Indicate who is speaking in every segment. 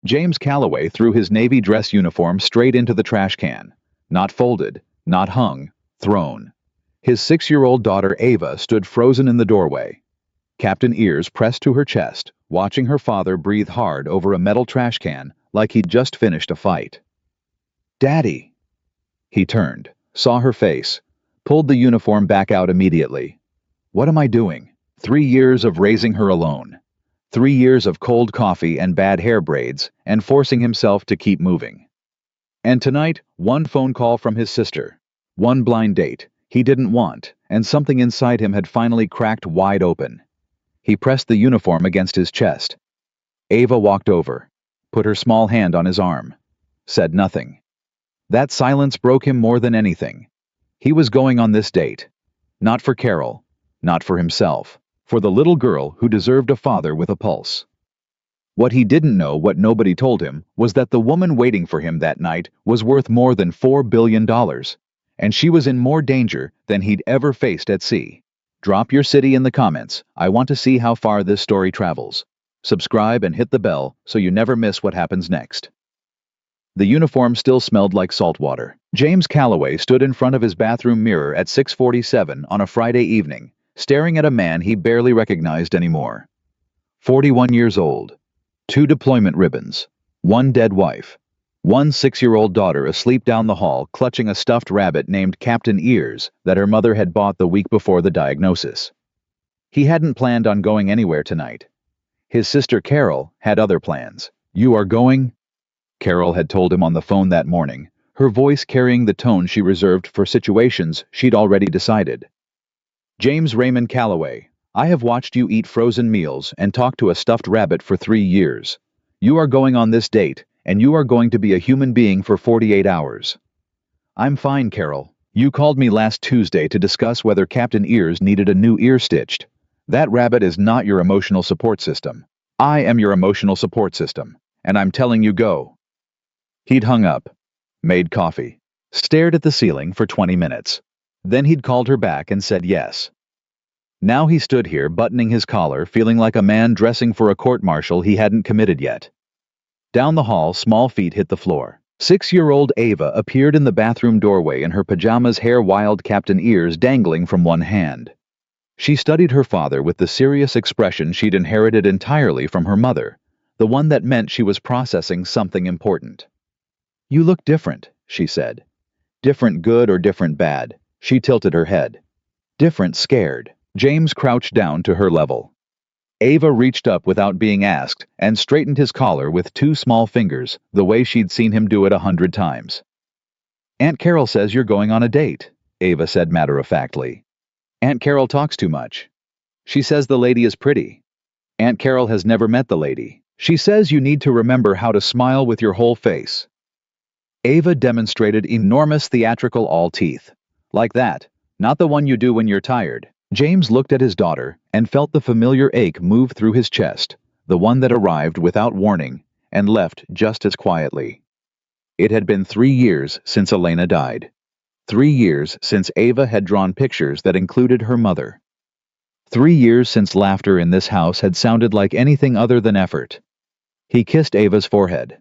Speaker 1: James Calloway threw his navy dress uniform straight into the trash can. Not folded, not hung, thrown. His 6-year-old daughter Ava stood frozen in the doorway. Captain Ears pressed to her chest, watching her father breathe hard over a metal trash can like he'd just finished a fight. "Daddy!" He turned, saw her face, pulled the uniform back out immediately. What am I doing? 3 years of raising her alone. 3 years of cold coffee and bad hair braids, and forcing himself to keep moving. And tonight, one phone call from his sister. One blind date he didn't want, and something inside him had finally cracked wide open. He pressed the uniform against his chest. Ava walked over, put her small hand on his arm, said nothing. That silence broke him more than anything. He was going on this date. Not for Carol, not for himself, for the little girl who deserved a father with a pulse. What he didn't know, what nobody told him, was that the woman waiting for him that night was worth more than $4 billion, and she was in more danger than he'd ever faced at sea. Drop your city in the comments. I want to see how far this story travels. Subscribe and hit the bell so you never miss what happens next. The uniform still smelled like salt water. James Calloway stood in front of his bathroom mirror at 6:47 on a Friday evening, staring at a man he barely recognized anymore. 41 years old. 2 deployment ribbons. 1 dead wife. 1 6-year-old daughter asleep down the hall clutching a stuffed rabbit named Captain Ears that her mother had bought the week before the diagnosis. He hadn't planned on going anywhere tonight. His sister Carol had other plans. "You are going?" Carol had told him on the phone that morning, her voice carrying the tone she reserved for situations she'd already decided. "James Raymond Calloway, I have watched you eat frozen meals and talk to a stuffed rabbit for 3 years. You are going on this date, and you are going to be a human being for 48 hours. I'm fine, Carol. You called me last Tuesday to discuss whether Captain Ears needed a new ear stitched. That rabbit is not your emotional support system. I am your emotional support system, and I'm telling you go." He'd hung up, made coffee, stared at the ceiling for 20 minutes. Then he'd called her back and said yes. Now he stood here buttoning his collar, feeling like a man dressing for a court-martial he hadn't committed yet. Down the hall, small feet hit the floor. 6-year-old Ava appeared in the bathroom doorway in her pajamas, hair wild, Captain Ears dangling from one hand. She studied her father with the serious expression she'd inherited entirely from her mother, the one that meant she was processing something important. "You look different," she said. "Different good or different bad?" She tilted her head. "Different scared." James crouched down to her level. Ava reached up without being asked and straightened his collar with 2 small fingers, the way she'd seen him do it 100 times. "Aunt Carol says you're going on a date," Ava said matter-of-factly. "Aunt Carol talks too much. She says the lady is pretty. Aunt Carol has never met the lady. She says you need to remember how to smile with your whole face." Ava demonstrated enormous theatrical all-teeth. "Like that, not the one you do when you're tired." James looked at his daughter and felt the familiar ache move through his chest, the one that arrived without warning and left just as quietly. It had been 3 years since Elena died. 3 years since Ava had drawn pictures that included her mother. 3 years since laughter in this house had sounded like anything other than effort. He kissed Ava's forehead.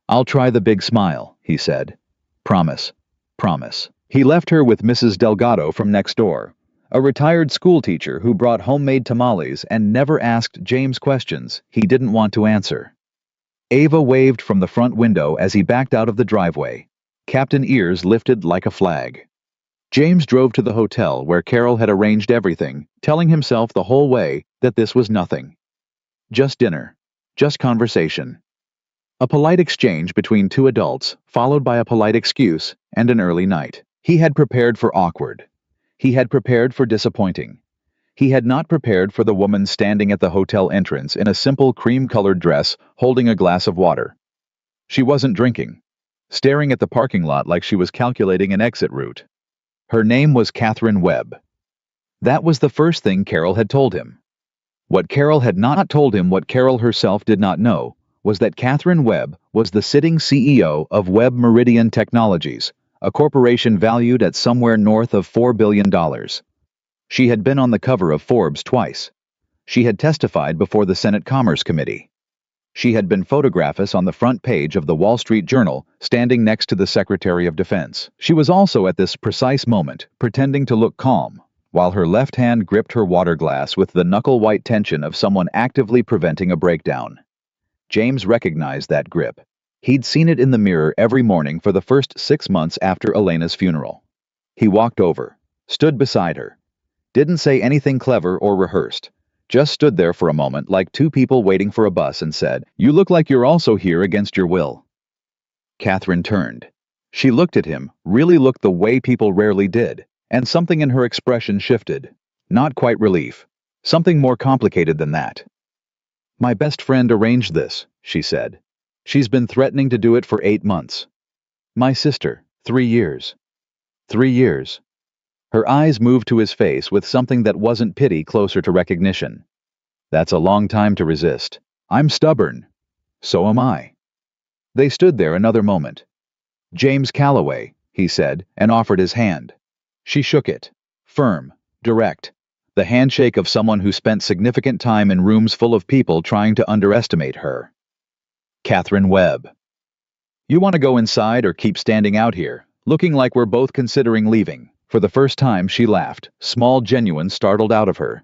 Speaker 1: "I'll try the big smile," he said. "Promise. Promise." He left her with Mrs. Delgado from next door, a retired schoolteacher who brought homemade tamales and never asked James questions he didn't want to answer. Ava waved from the front window as he backed out of the driveway. Captain Ears lifted like a flag. James drove to the hotel where Carol had arranged everything, telling himself the whole way that this was nothing. Just dinner. Just conversation. A polite exchange between 2 adults, followed by a polite excuse and an early night. He had prepared for awkward. He had prepared for disappointing. He had not prepared for the woman standing at the hotel entrance in a simple cream-colored dress holding a glass of water. She wasn't drinking, staring at the parking lot like she was calculating an exit route. Her name was Catherine Webb. That was the first thing Carol had told him. What Carol had not told him, what Carol herself did not know, was that Catherine Webb was the sitting CEO of Webb Meridian Technologies, a corporation valued at somewhere north of $4 billion. She had been on the cover of Forbes twice. She had testified before the Senate Commerce Committee. She had been photographed on the front page of the Wall Street Journal, standing next to the Secretary of Defense. She was also at this precise moment pretending to look calm, while her left hand gripped her water glass with the knuckle-white tension of someone actively preventing a breakdown. James recognized that grip. He'd seen it in the mirror every morning for the first 6 months after Elena's funeral. He walked over, stood beside her, didn't say anything clever or rehearsed, just stood there for a moment like two people waiting for a bus and said, "You look like you're also here against your will." Catherine turned. She looked at him, really looked the way people rarely did, and something in her expression shifted. Not quite relief. Something more complicated than that. "My best friend arranged this," she said. "She's been threatening to do it for 8 months. My sister, 3 years. 3 years." Her eyes moved to his face with something that wasn't pity closer to recognition. "That's a long time to resist. I'm stubborn. So am I." They stood there another moment. "James Calloway," he said, and offered his hand. She shook it. Firm, direct. The handshake of someone who spent significant time in rooms full of people trying to underestimate her. Catherine Webb. "You want to go inside or keep standing out here, looking like we're both considering leaving?" For the first time she laughed, small genuine startled out of her.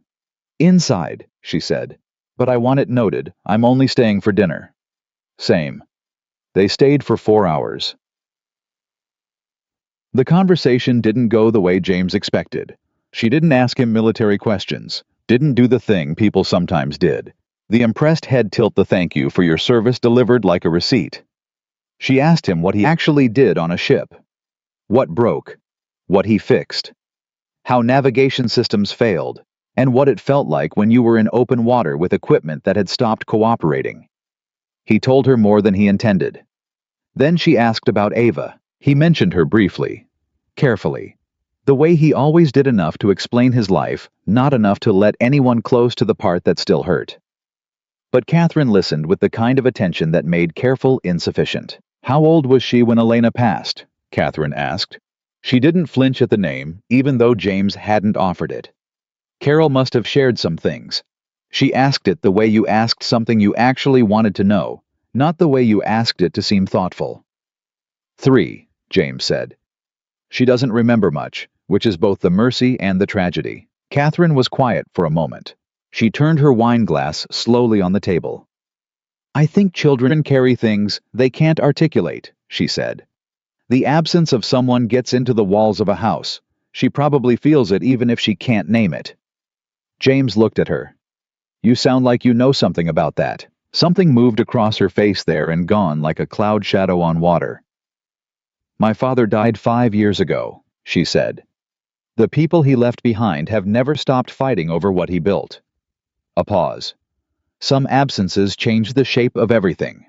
Speaker 1: "Inside," she said. "But I want it noted, I'm only staying for dinner." Same. They stayed for 4 hours. The conversation didn't go the way James expected. She didn't ask him military questions, didn't do the thing people sometimes did. The impressed head tilt the "thank you for your service" delivered like a receipt. She asked him what he actually did on a ship. What broke. What he fixed. How navigation systems failed, and what it felt like when you were in open water with equipment that had stopped cooperating. He told her more than he intended. Then she asked about Ava. He mentioned her briefly, carefully. The way he always did, enough to explain his life, not enough to let anyone close to the part that still hurt. But Catherine listened with the kind of attention that made careful insufficient. "How old was she when Elena passed?" Catherine asked. She didn't flinch at the name, even though James hadn't offered it. Carol must have shared some things. She asked it the way you asked something you actually wanted to know, not the way you asked it to seem thoughtful. 3, James said. She doesn't remember much, which is both the mercy and the tragedy. Catherine was quiet for a moment. She turned her wine glass slowly on the table. "I think children carry things they can't articulate," she said. "The absence of someone gets into the walls of a house. She probably feels it even if she can't name it." James looked at her. "You sound like you know something about that." Something moved across her face there and gone like a cloud shadow on water. "My father died 5 years ago," she said. "The people he left behind have never stopped fighting over what he built." A pause. Some absences changed the shape of everything.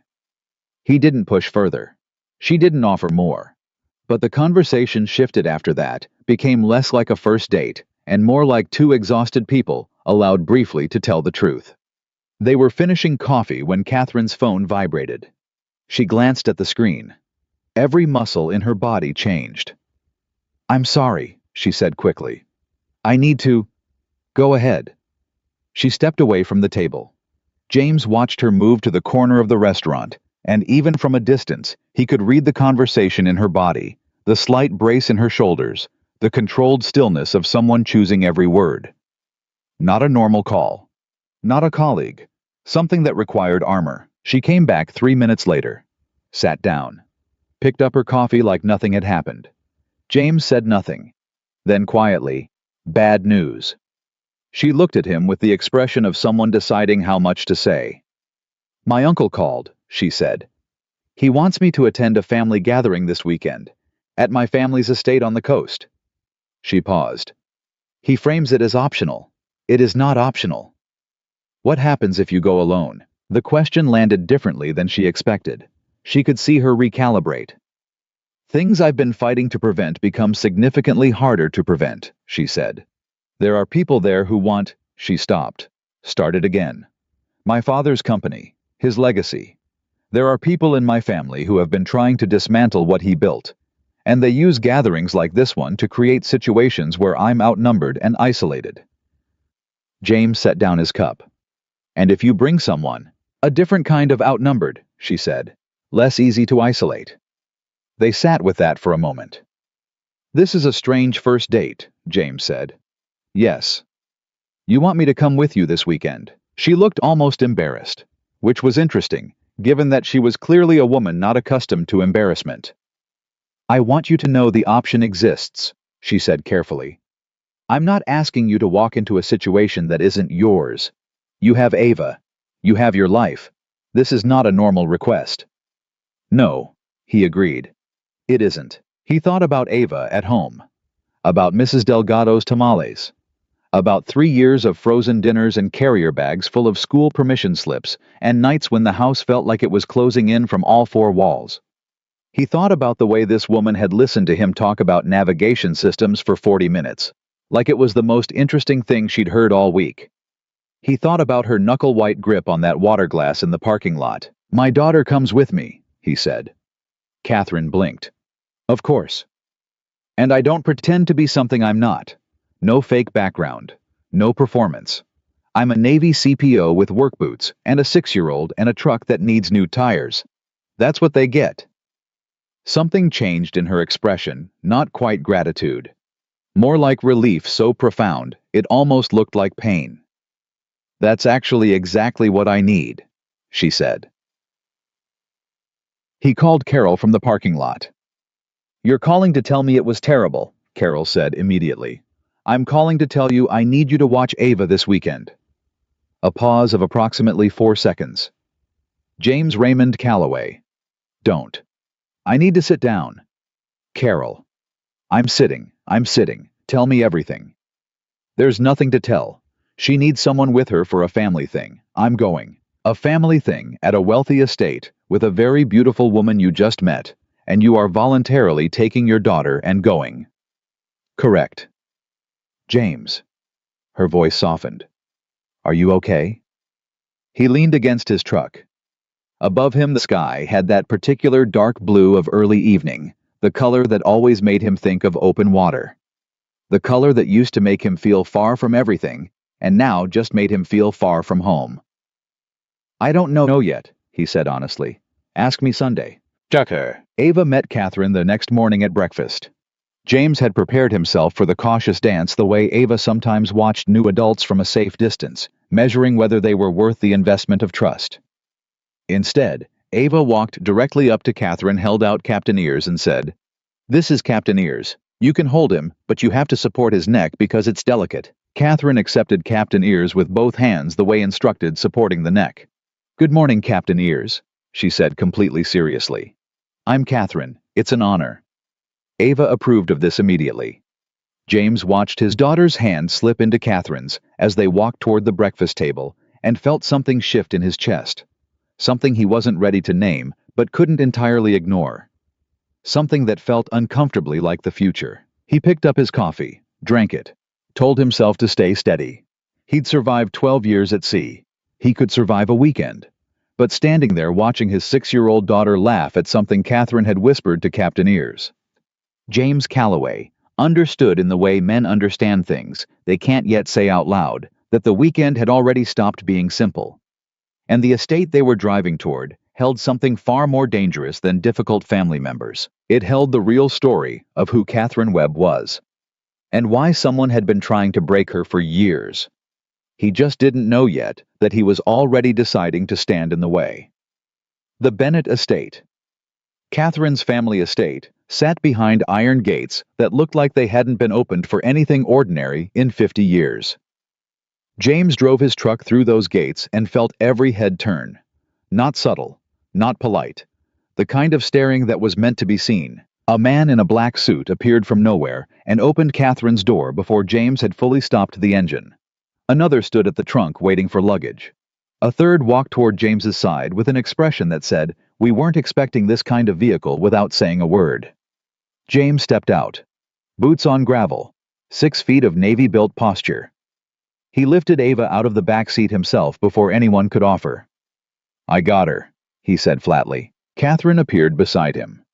Speaker 1: He didn't push further. She didn't offer more. But the conversation shifted after that, became less like a first date, and more like two exhausted people, allowed briefly to tell the truth. They were finishing coffee when Catherine's phone vibrated. She glanced at the screen. Every muscle in her body changed. "I'm sorry," she said quickly. "I need to..." "Go ahead." She stepped away from the table. James watched her move to the corner of the restaurant, and even from a distance, he could read the conversation in her body, the slight brace in her shoulders, the controlled stillness of someone choosing every word. Not a normal call. Not a colleague. Something that required armor. She came back 3 minutes later. Sat down. Picked up her coffee like nothing had happened. James said nothing. Then quietly, "Bad news." She looked at him with the expression of someone deciding how much to say. "My uncle called," she said. "He wants me to attend a family gathering this weekend, at my family's estate on the coast." She paused. "He frames it as optional. It is not optional." "What happens if you go alone?" The question landed differently than she expected. She could see her recalibrate. "Things I've been fighting to prevent become significantly harder to prevent," she said. "There are people there who want..." She stopped. Started again. "My father's company. His legacy. There are people in my family who have been trying to dismantle what he built. And they use gatherings like this one to create situations where I'm outnumbered and isolated." James set down his cup. "And if you bring someone, A different kind of outnumbered, she said. Less easy to isolate. They sat with that for a moment. This is a strange first date, James said. Yes. You want me to come with you this weekend? She looked almost embarrassed, which was interesting, given that she was clearly a woman not accustomed to embarrassment. I want you to know the option exists, she said carefully. I'm not asking you to walk into a situation that isn't yours. You have Ava. You have your life. This is not a normal request. No, he agreed. It isn't. He thought about Ava at home, about Mrs. Delgado's tamales, about 3 years of frozen dinners and carrier bags full of school permission slips and nights when the house felt like it was closing in from all 4 walls. He thought about the way this woman had listened to him talk about navigation systems for 40 minutes, like it was the most interesting thing she'd heard all week. He thought about her knuckle-white grip on that water glass in the parking lot. My daughter comes with me, he said. Catherine blinked. Of course. And I don't pretend to be something I'm not. No fake background. No performance. I'm a Navy CPO with work boots and a 6-year-old and a truck that needs new tires. That's what they get. Something changed in her expression, not quite gratitude. More like relief so profound, it almost looked like pain. That's actually exactly what I need, she said. He called Carol from the parking lot. You're calling to tell me it was terrible, Carol said immediately. I'm calling to tell you I need you to watch Ava this weekend. A pause of approximately 4 seconds. James Raymond Calloway. Don't. I need to sit down. Carol. I'm sitting. Tell me everything. There's nothing to tell. She needs someone with her for a family thing. I'm going. A family thing at a wealthy estate with a very beautiful woman you just met, and you are voluntarily taking your daughter and going. Correct. James. Her voice softened. Are you okay? He leaned against his truck. Above him the sky had that particular dark blue of early evening, the color that always made him think of open water. The color that used to make him feel far from everything, and now just made him feel far from home. I don't know yet, he said honestly. Ask me Sunday. Tucker. Ava met Catherine the next morning at breakfast. James had prepared himself for the cautious dance the way Ava sometimes watched new adults from a safe distance, measuring whether they were worth the investment of trust. Instead, Ava walked directly up to Catherine, held out Captain Ears, and said, This is Captain Ears. You can hold him, but you have to support his neck because it's delicate. Catherine accepted Captain Ears with both hands the way instructed, supporting the neck. Good morning, Captain Ears, she said completely seriously. I'm Catherine. It's an honor. Ava approved of this immediately. James watched his daughter's hand slip into Catherine's as they walked toward the breakfast table and felt something shift in his chest. Something he wasn't ready to name but couldn't entirely ignore. Something that felt uncomfortably like the future. He picked up his coffee, drank it, told himself to stay steady. He'd survived 12 years at sea. He could survive a weekend. But standing there watching his 6-year-old daughter laugh at something Catherine had whispered to Captain Ears. James Calloway understood in the way men understand things they can't yet say out loud that the weekend had already stopped being simple. And the estate they were driving toward held something far more dangerous than difficult family members. It held the real story of who Catherine Webb was, and why someone had been trying to break her for years. He just didn't know yet that he was already deciding to stand in the way. The Bennett estate. Catherine's family estate sat behind iron gates that looked like they hadn't been opened for anything ordinary in 50 years. James drove his truck through those gates and felt every head turn. Not subtle, not polite. The kind of staring that was meant to be seen. A man in a black suit appeared from nowhere and opened Catherine's door before James had fully stopped the engine. Another stood at the trunk waiting for luggage. A third walked toward James's side with an expression that said, "We weren't expecting this kind of vehicle," without saying a word. James stepped out. Boots on gravel. 6 feet of Navy-built posture. He lifted Ava out of the back seat himself before anyone could offer. I got her, he said flatly. Catherine appeared beside him.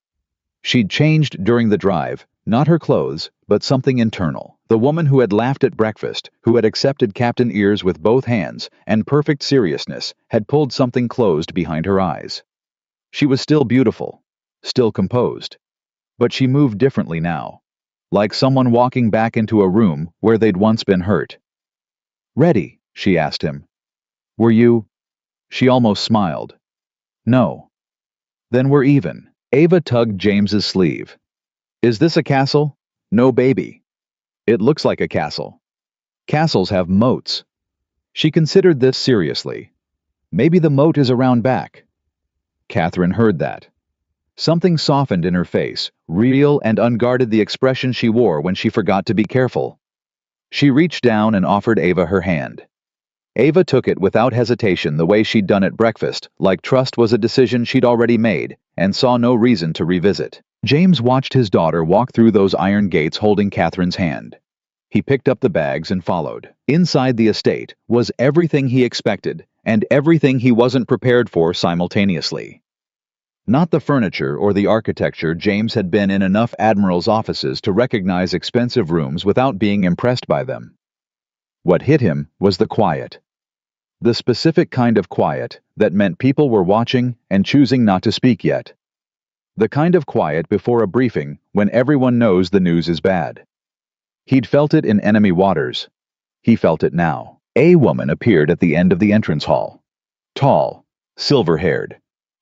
Speaker 1: She'd changed during the drive, Not her clothes, but something internal. The woman who had laughed at breakfast, who had accepted Captain Ears with both hands and perfect seriousness, had pulled something closed behind her eyes. She was still beautiful, still composed, but she moved differently now, like someone walking back into a room where they'd once been hurt. "Ready?" she asked him. "Were you?" She almost smiled. "No." "Then we're even." Ava tugged James's sleeve. "Is this a castle?" "No, baby. It looks like a castle. Castles have moats." She considered this seriously. "Maybe the moat is around back." Catherine heard that. Something softened in her face, real and unguarded, the expression she wore when she forgot to be careful. She reached down and offered Ava her hand. Ava took it without hesitation, the way she'd done at breakfast, like trust was a decision she'd already made, and saw no reason to revisit. James watched his daughter walk through those iron gates holding Catherine's hand. He picked up the bags and followed. Inside the estate was everything he expected, and everything he wasn't prepared for simultaneously. Not the furniture or the architecture. James had been in enough admirals' offices to recognize expensive rooms without being impressed by them. What hit him was the quiet. The specific kind of quiet that meant people were watching and choosing not to speak yet. The kind of quiet before a briefing when everyone knows the news is bad. He'd felt it in enemy waters. He felt it now. A woman appeared at the end of the entrance hall. Tall, silver-haired,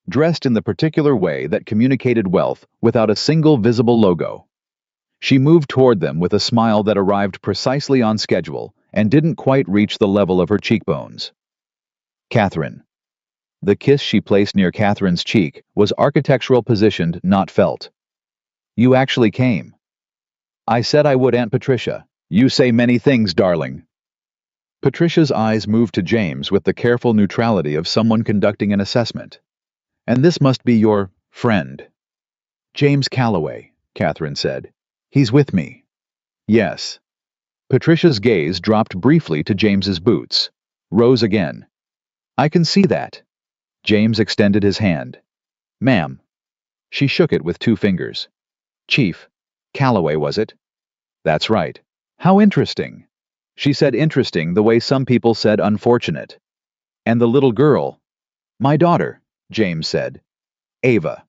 Speaker 1: dressed in the particular way that communicated wealth without a single visible logo. She moved toward them with a smile that arrived precisely on schedule and didn't quite reach the level of her cheekbones. Catherine. The kiss she placed near Catherine's cheek was architectural, positioned, not felt. "You actually came." "I said I would, Aunt Patricia. You say many things, darling." Patricia's eyes moved to James with the careful neutrality of someone conducting an assessment. "And this must be your friend." "James Calloway," Catherine said. "He's with me." "Yes." Patricia's gaze dropped briefly to James's boots, rose again. "I can see that." James extended his hand. "Ma'am." She shook it with 2 fingers. "Chief Calloway, was it?" "That's right." "How interesting." She said interesting the way some people said unfortunate. "And the little girl?" "My daughter," James said. "Ava."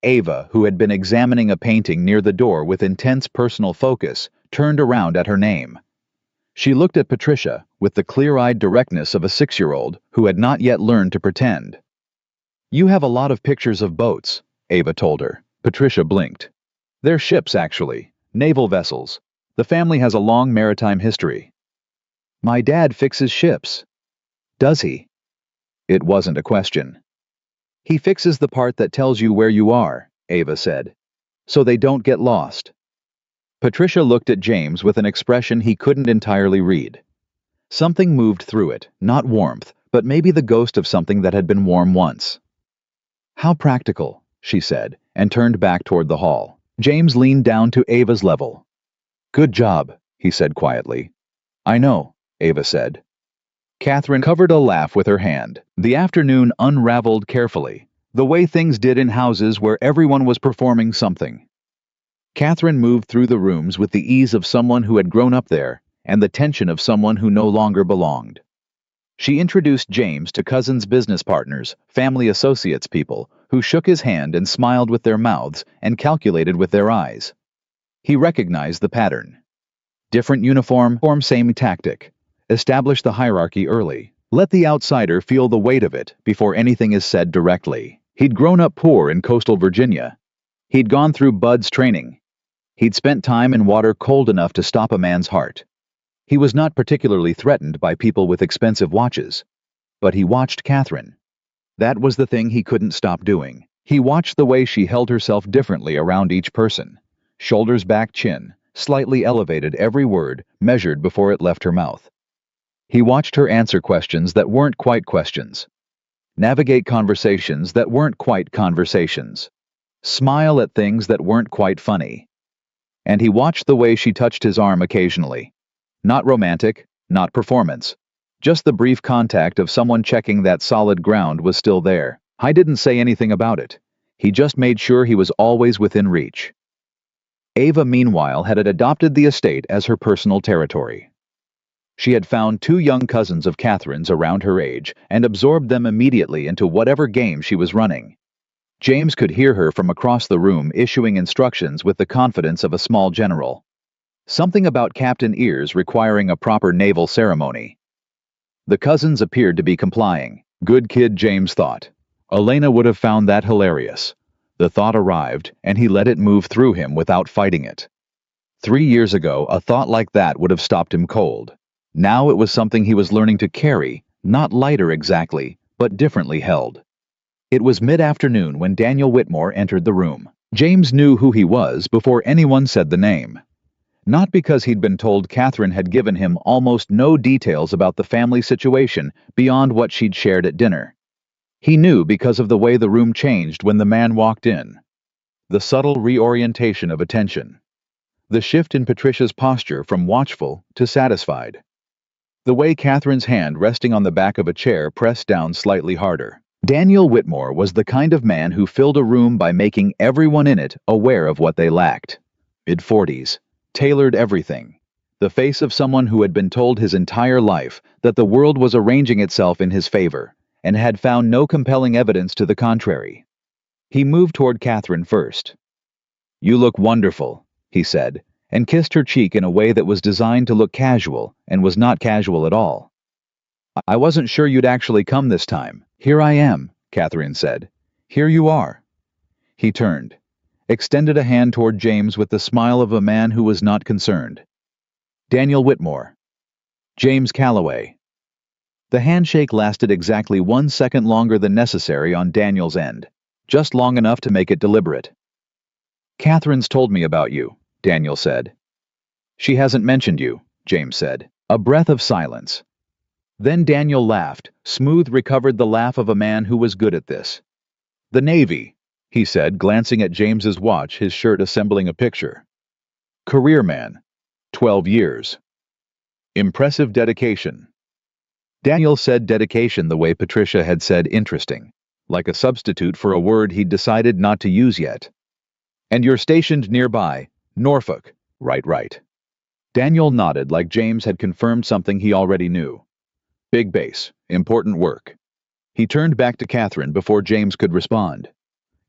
Speaker 1: Ava, who had been examining a painting near the door with intense personal focus, turned around at her name. She looked at Patricia with the clear-eyed directness of a 6-year-old who had not yet learned to pretend. "You have a lot of pictures of boats," Ava told her. Patricia blinked. "They're ships, actually. Naval vessels. The family has a long maritime history." "My dad fixes ships." "Does he?" It wasn't a question. "He fixes the part that tells you where you are," Ava said, "so they don't get lost." Patricia looked at James with an expression he couldn't entirely read. Something moved through it, not warmth, but maybe the ghost of something that had been warm once. "How practical," she said, and turned back toward the hall. James leaned down to Ava's level. "Good job," he said quietly. "I know," Ava said. Catherine covered a laugh with her hand. The afternoon unraveled carefully, the way things did in houses where everyone was performing something. Catherine moved through the rooms with the ease of someone who had grown up there, and the tension of someone who no longer belonged. She introduced James to cousins, business partners, family associates, people who shook his hand and smiled with their mouths and calculated with their eyes. He recognized the pattern. Different uniform, same tactic. Establish the hierarchy early. Let the outsider feel the weight of it before anything is said directly. He'd grown up poor in coastal Virginia. He'd gone through Bud's training. He'd spent time in water cold enough to stop a man's heart. He was not particularly threatened by people with expensive watches. But he watched Catherine. That was the thing he couldn't stop doing. He watched the way she held herself differently around each person. Shoulders back, chin slightly elevated, every word measured before it left her mouth. He watched her answer questions that weren't quite questions. Navigate conversations that weren't quite conversations. Smile at things that weren't quite funny. And he watched the way she touched his arm occasionally. Not romantic, not performance. Just the brief contact of someone checking that solid ground was still there. I didn't say anything about it. He just made sure he was always within reach. Ava, meanwhile, had adopted the estate as her personal territory. She had found two young cousins of Catherine's around her age and absorbed them immediately into whatever game she was running. James could hear her from across the room issuing instructions with the confidence of a small general. Something about Captain Ears requiring a proper naval ceremony. The cousins appeared to be complying. Good kid, James thought. Elena would have found that hilarious. The thought arrived, and he let it move through him without fighting it. 3 years ago, a thought like that would have stopped him cold. Now it was something he was learning to carry, not lighter exactly, but differently held. It was mid-afternoon when Daniel Whitmore entered the room. James knew who he was before anyone said the name. Not because he'd been told Catherine had given him almost no details about the family situation beyond what she'd shared at dinner. He knew because of the way the room changed when the man walked in. The subtle reorientation of attention. The shift in Patricia's posture from watchful to satisfied. The way Catherine's hand resting on the back of a chair pressed down slightly harder. Daniel Whitmore was the kind of man who filled a room by making everyone in it aware of what they lacked. Mid-40s. Tailored everything. The face of someone who had been told his entire life that the world was arranging itself in his favor, and had found no compelling evidence to the contrary. He moved toward Catherine first. "You look wonderful," he said, and kissed her cheek in a way that was designed to look casual, and was not casual at all. "I wasn't sure you'd actually come this time. Here I am," Catherine said. "Here you are." He turned, extended a hand toward James with the smile of a man who was not concerned. "Daniel Whitmore. James Calloway." The handshake lasted exactly 1 second longer than necessary on Daniel's end, just long enough to make it deliberate. "Catherine's told me about you," Daniel said. "She hasn't mentioned you," James said. A breath of silence. Then Daniel laughed, smooth, recovered the laugh of a man who was good at this. "The Navy," he said, glancing at James's watch, his shirt assembling a picture. "Career man. 12 years. Impressive dedication." Daniel said dedication the way Patricia had said interesting, like a substitute for a word he'd decided not to use yet. "And you're stationed nearby, Norfolk." Right. Daniel nodded like James had confirmed something he already knew. "Big base, important work." He turned back to Catherine before James could respond.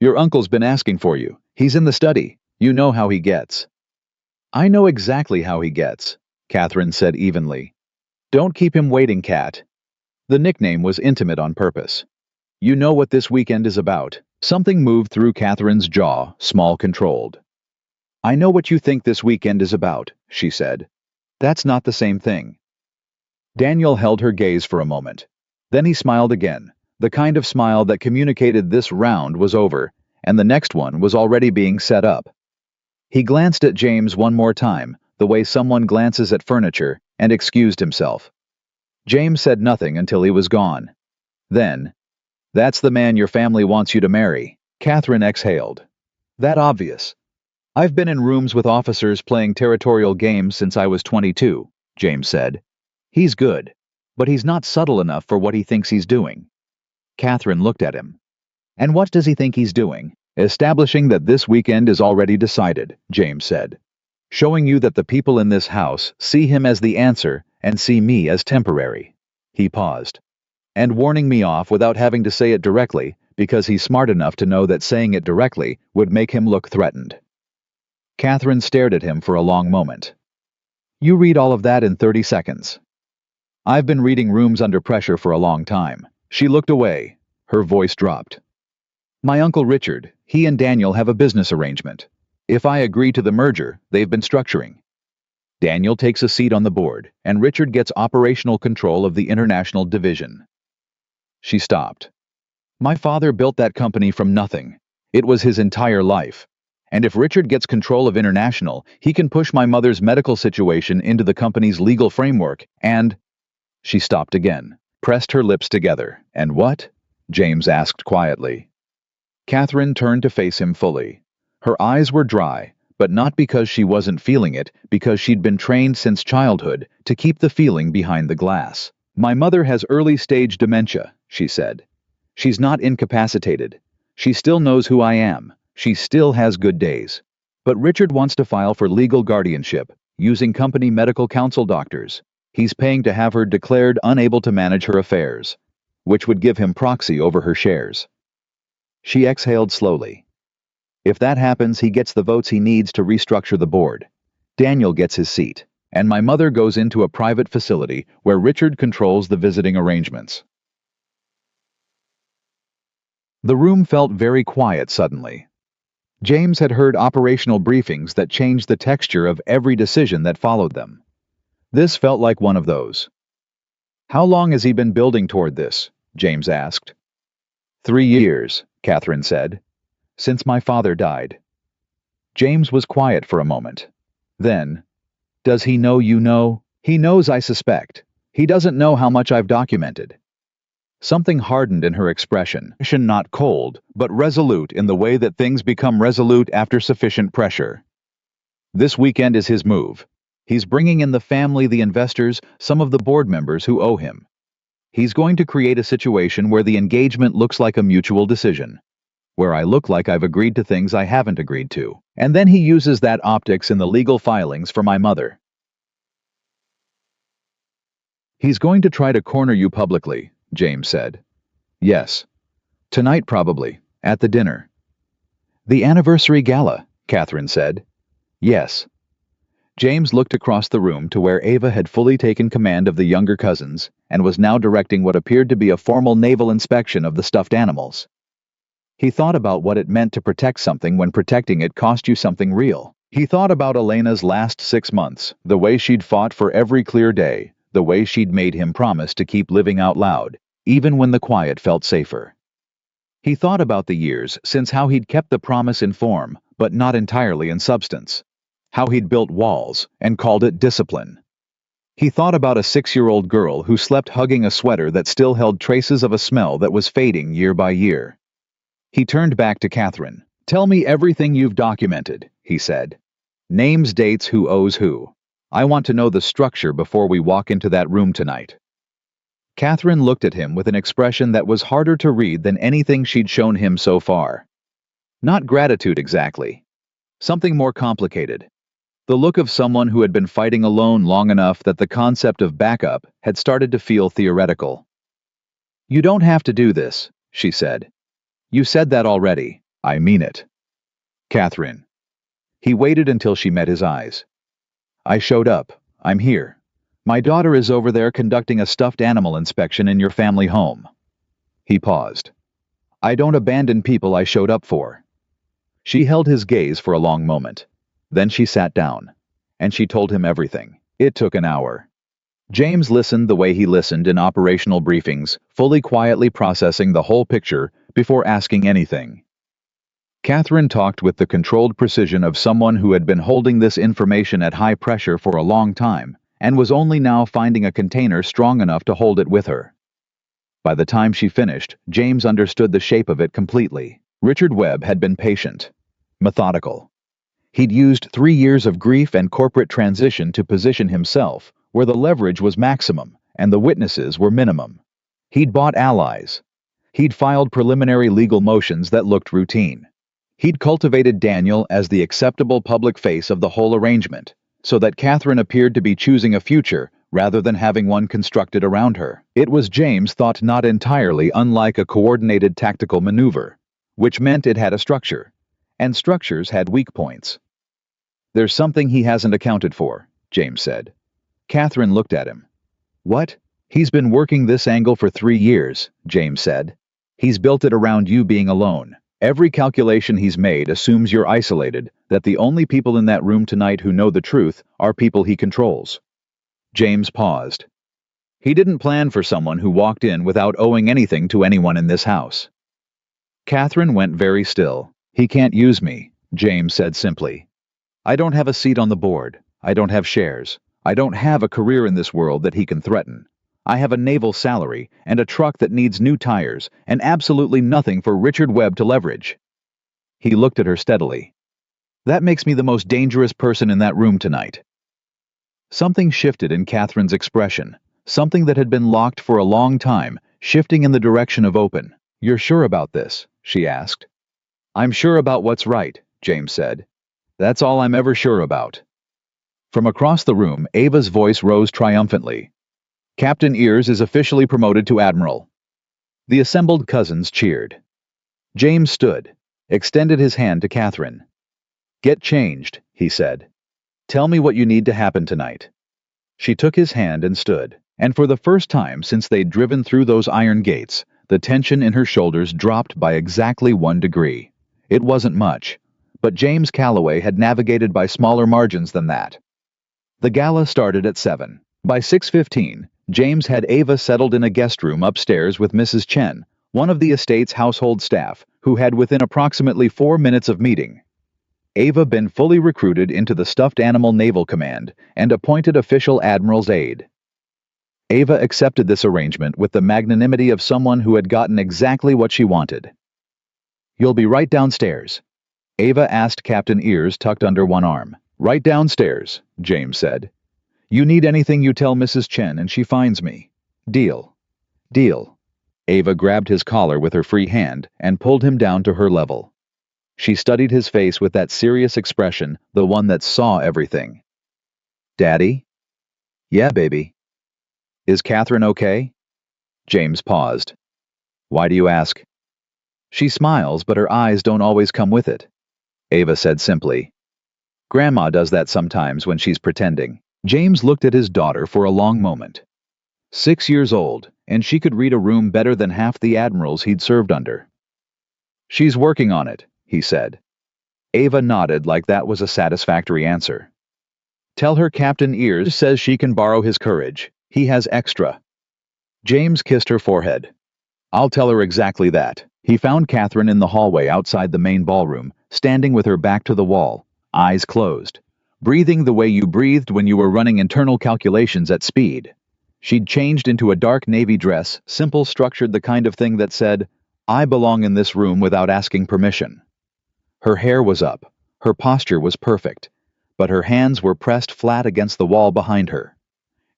Speaker 1: "Your uncle's been asking for you. He's in the study. You know how he gets." "I know exactly how he gets," Catherine said evenly. "Don't keep him waiting, Cat." The nickname was intimate on purpose. "You know what this weekend is about." Something moved through Catherine's jaw, small, controlled. "I know what you think this weekend is about," she said. "That's not the same thing." Daniel held her gaze for a moment. Then he smiled again, the kind of smile that communicated this round was over, and the next one was already being set up. He glanced at James one more time, the way someone glances at furniture, and excused himself. James said nothing until he was gone. Then, "That's the man your family wants you to marry." Catherine exhaled. "That obvious. I've been in rooms with officers playing territorial games since I was 22, James said. "He's good, but he's not subtle enough for what he thinks he's doing." Catherine looked at him. "And what does he think he's doing?" "Establishing that this weekend is already decided," James said. "Showing you that the people in this house see him as the answer and see me as temporary." He paused. "And warning me off without having to say it directly, because he's smart enough to know that saying it directly would make him look threatened." Catherine stared at him for a long moment. "You read all of that in 30 seconds. I've been reading Rooms Under Pressure for a long time." She looked away. Her voice dropped. "My Uncle Richard, he and Daniel have a business arrangement. If I agree to the merger, they've been structuring. Daniel takes a seat on the board, and Richard gets operational control of the international division." She stopped. "My father built that company from nothing. It was his entire life. And if Richard gets control of international, he can push my mother's medical situation into the company's legal framework, and—" She stopped again, pressed her lips together. "And what?" James asked quietly. Catherine turned to face him fully. Her eyes were dry, but not because she wasn't feeling it, because she'd been trained since childhood to keep the feeling behind the glass. "My mother has early-stage dementia," she said. "She's not incapacitated. She still knows who I am. She still has good days. But Richard wants to file for legal guardianship, using company medical counsel doctors. He's paying to have her declared unable to manage her affairs, which would give him proxy over her shares. She exhaled slowly. If that happens, he gets the votes he needs to restructure the board. Daniel gets his seat, and my mother goes into a private facility where Richard controls the visiting arrangements. The room felt very quiet suddenly. James had heard operational briefings that changed the texture of every decision that followed them. This felt like one of those. "How long has he been building toward this?" James asked. 3 years, Catherine said. "Since my father died." James was quiet for a moment. Then, "Does he know you know?" "He knows, I suspect. He doesn't know how much I've documented." Something hardened in her expression, not cold, but resolute in the way that things become resolute after sufficient pressure. This weekend is his move. He's bringing in the family, the investors, some of the board members who owe him. He's going to create a situation where the engagement looks like a mutual decision, where I look like I've agreed to things I haven't agreed to, and then he uses that optics in the legal filings for my mother. "He's going to try to corner you publicly," James said. "Yes. Tonight probably, at the dinner." "The anniversary gala," Catherine said. "Yes." James looked across the room to where Ava had fully taken command of the younger cousins and was now directing what appeared to be a formal naval inspection of the stuffed animals. He thought about what it meant to protect something when protecting it cost you something real. He thought about Elena's last 6 months, the way she'd fought for every clear day, the way she'd made him promise to keep living out loud, even when the quiet felt safer. He thought about the years since, how he'd kept the promise in form, but not entirely in substance. How he'd built walls and called it discipline. He thought about a 6-year-old girl who slept hugging a sweater that still held traces of a smell that was fading year by year. He turned back to Catherine. "Tell me everything you've documented," he said. "Names, dates, who owes who. I want to know the structure before we walk into that room tonight." Catherine looked at him with an expression that was harder to read than anything she'd shown him so far. Not gratitude exactly. Something more complicated. The look of someone who had been fighting alone long enough that the concept of backup had started to feel theoretical. "You don't have to do this," she said. "You said that already." "I mean it." "Catherine." He waited until she met his eyes. "I showed up. I'm here. My daughter is over there conducting a stuffed animal inspection in your family home." He paused. "I don't abandon people I showed up for." She held his gaze for a long moment. Then she sat down, and she told him everything. It took an hour. James listened the way he listened in operational briefings, fully quietly processing the whole picture before asking anything. Catherine talked with the controlled precision of someone who had been holding this information at high pressure for a long time and was only now finding a container strong enough to hold it with her. By the time she finished, James understood the shape of it completely. Richard Webb had been patient, methodical. He'd used 3 years of grief and corporate transition to position himself where the leverage was maximum and the witnesses were minimum. He'd bought allies. He'd filed preliminary legal motions that looked routine. He'd cultivated Daniel as the acceptable public face of the whole arrangement, so that Catherine appeared to be choosing a future rather than having one constructed around her. It was, James thought, not entirely unlike a coordinated tactical maneuver, which meant it had a structure, and structures had weak points. "There's something he hasn't accounted for," James said. Catherine looked at him. "What?" "He's been working this angle for 3 years, James said. "He's built it around you being alone. Every calculation he's made assumes you're isolated, that the only people in that room tonight who know the truth are people he controls." James paused. He didn't plan for someone who walked in without owing anything to anyone in this house. Catherine went very still. "He can't use me," James said simply. "I don't have a seat on the board. I don't have shares. I don't have a career in this world that he can threaten. I have a naval salary and a truck that needs new tires and absolutely nothing for Richard Webb to leverage." He looked at her steadily. "That makes me the most dangerous person in that room tonight." Something shifted in Catherine's expression, something that had been locked for a long time, shifting in the direction of open. "You're sure about this?" she asked. "I'm sure about what's right," James said. That's all I'm ever sure about." From across the room, Ava's voice rose triumphantly. "Captain Ears is officially promoted to Admiral." The assembled cousins cheered. James stood, extended his hand to Catherine. "Get changed," he said. "Tell me what you need to happen tonight." She took his hand and stood, and for the first time since they'd driven through those iron gates, the tension in her shoulders dropped by exactly 1 degree. It wasn't much, but James Calloway had navigated by smaller margins than that. The gala started at 7. By 6:15, James had Ava settled in a guest room upstairs with Mrs. Chen, one of the estate's household staff, who had within approximately 4 minutes of meeting. Ava been fully recruited into the Stuffed Animal Naval Command and appointed official admiral's aide. Ava accepted this arrangement with the magnanimity of someone who had gotten exactly what she wanted. "You'll be right downstairs," Ava asked Captain Ears tucked under one arm. "Right downstairs," James said. "You need anything you tell Mrs. Chen and she finds me. Deal." "Deal." Ava grabbed his collar with her free hand and pulled him down to her level. She studied his face with that serious expression, the one that saw everything. "Daddy?" "Yeah, baby." "Is Catherine okay?" James paused. "Why do you ask?" "She smiles, but her eyes don't always come with it," Ava said simply. "Grandma does that sometimes when she's pretending." James looked at his daughter for a long moment. 6 years old, and she could read a room better than half the admirals he'd served under. "She's working on it," he said. Ava nodded like that was a satisfactory answer. "Tell her Captain Ears says she can borrow his courage. He has extra." James kissed her forehead. "I'll tell her exactly that." He found Catherine in the hallway outside the main ballroom, standing with her back to the wall, eyes closed, breathing the way you breathed when you were running internal calculations at speed. She'd changed into a dark navy dress, simple, structured, the kind of thing that said, "I belong in this room without asking permission." Her hair was up, her posture was perfect, but her hands were pressed flat against the wall behind her.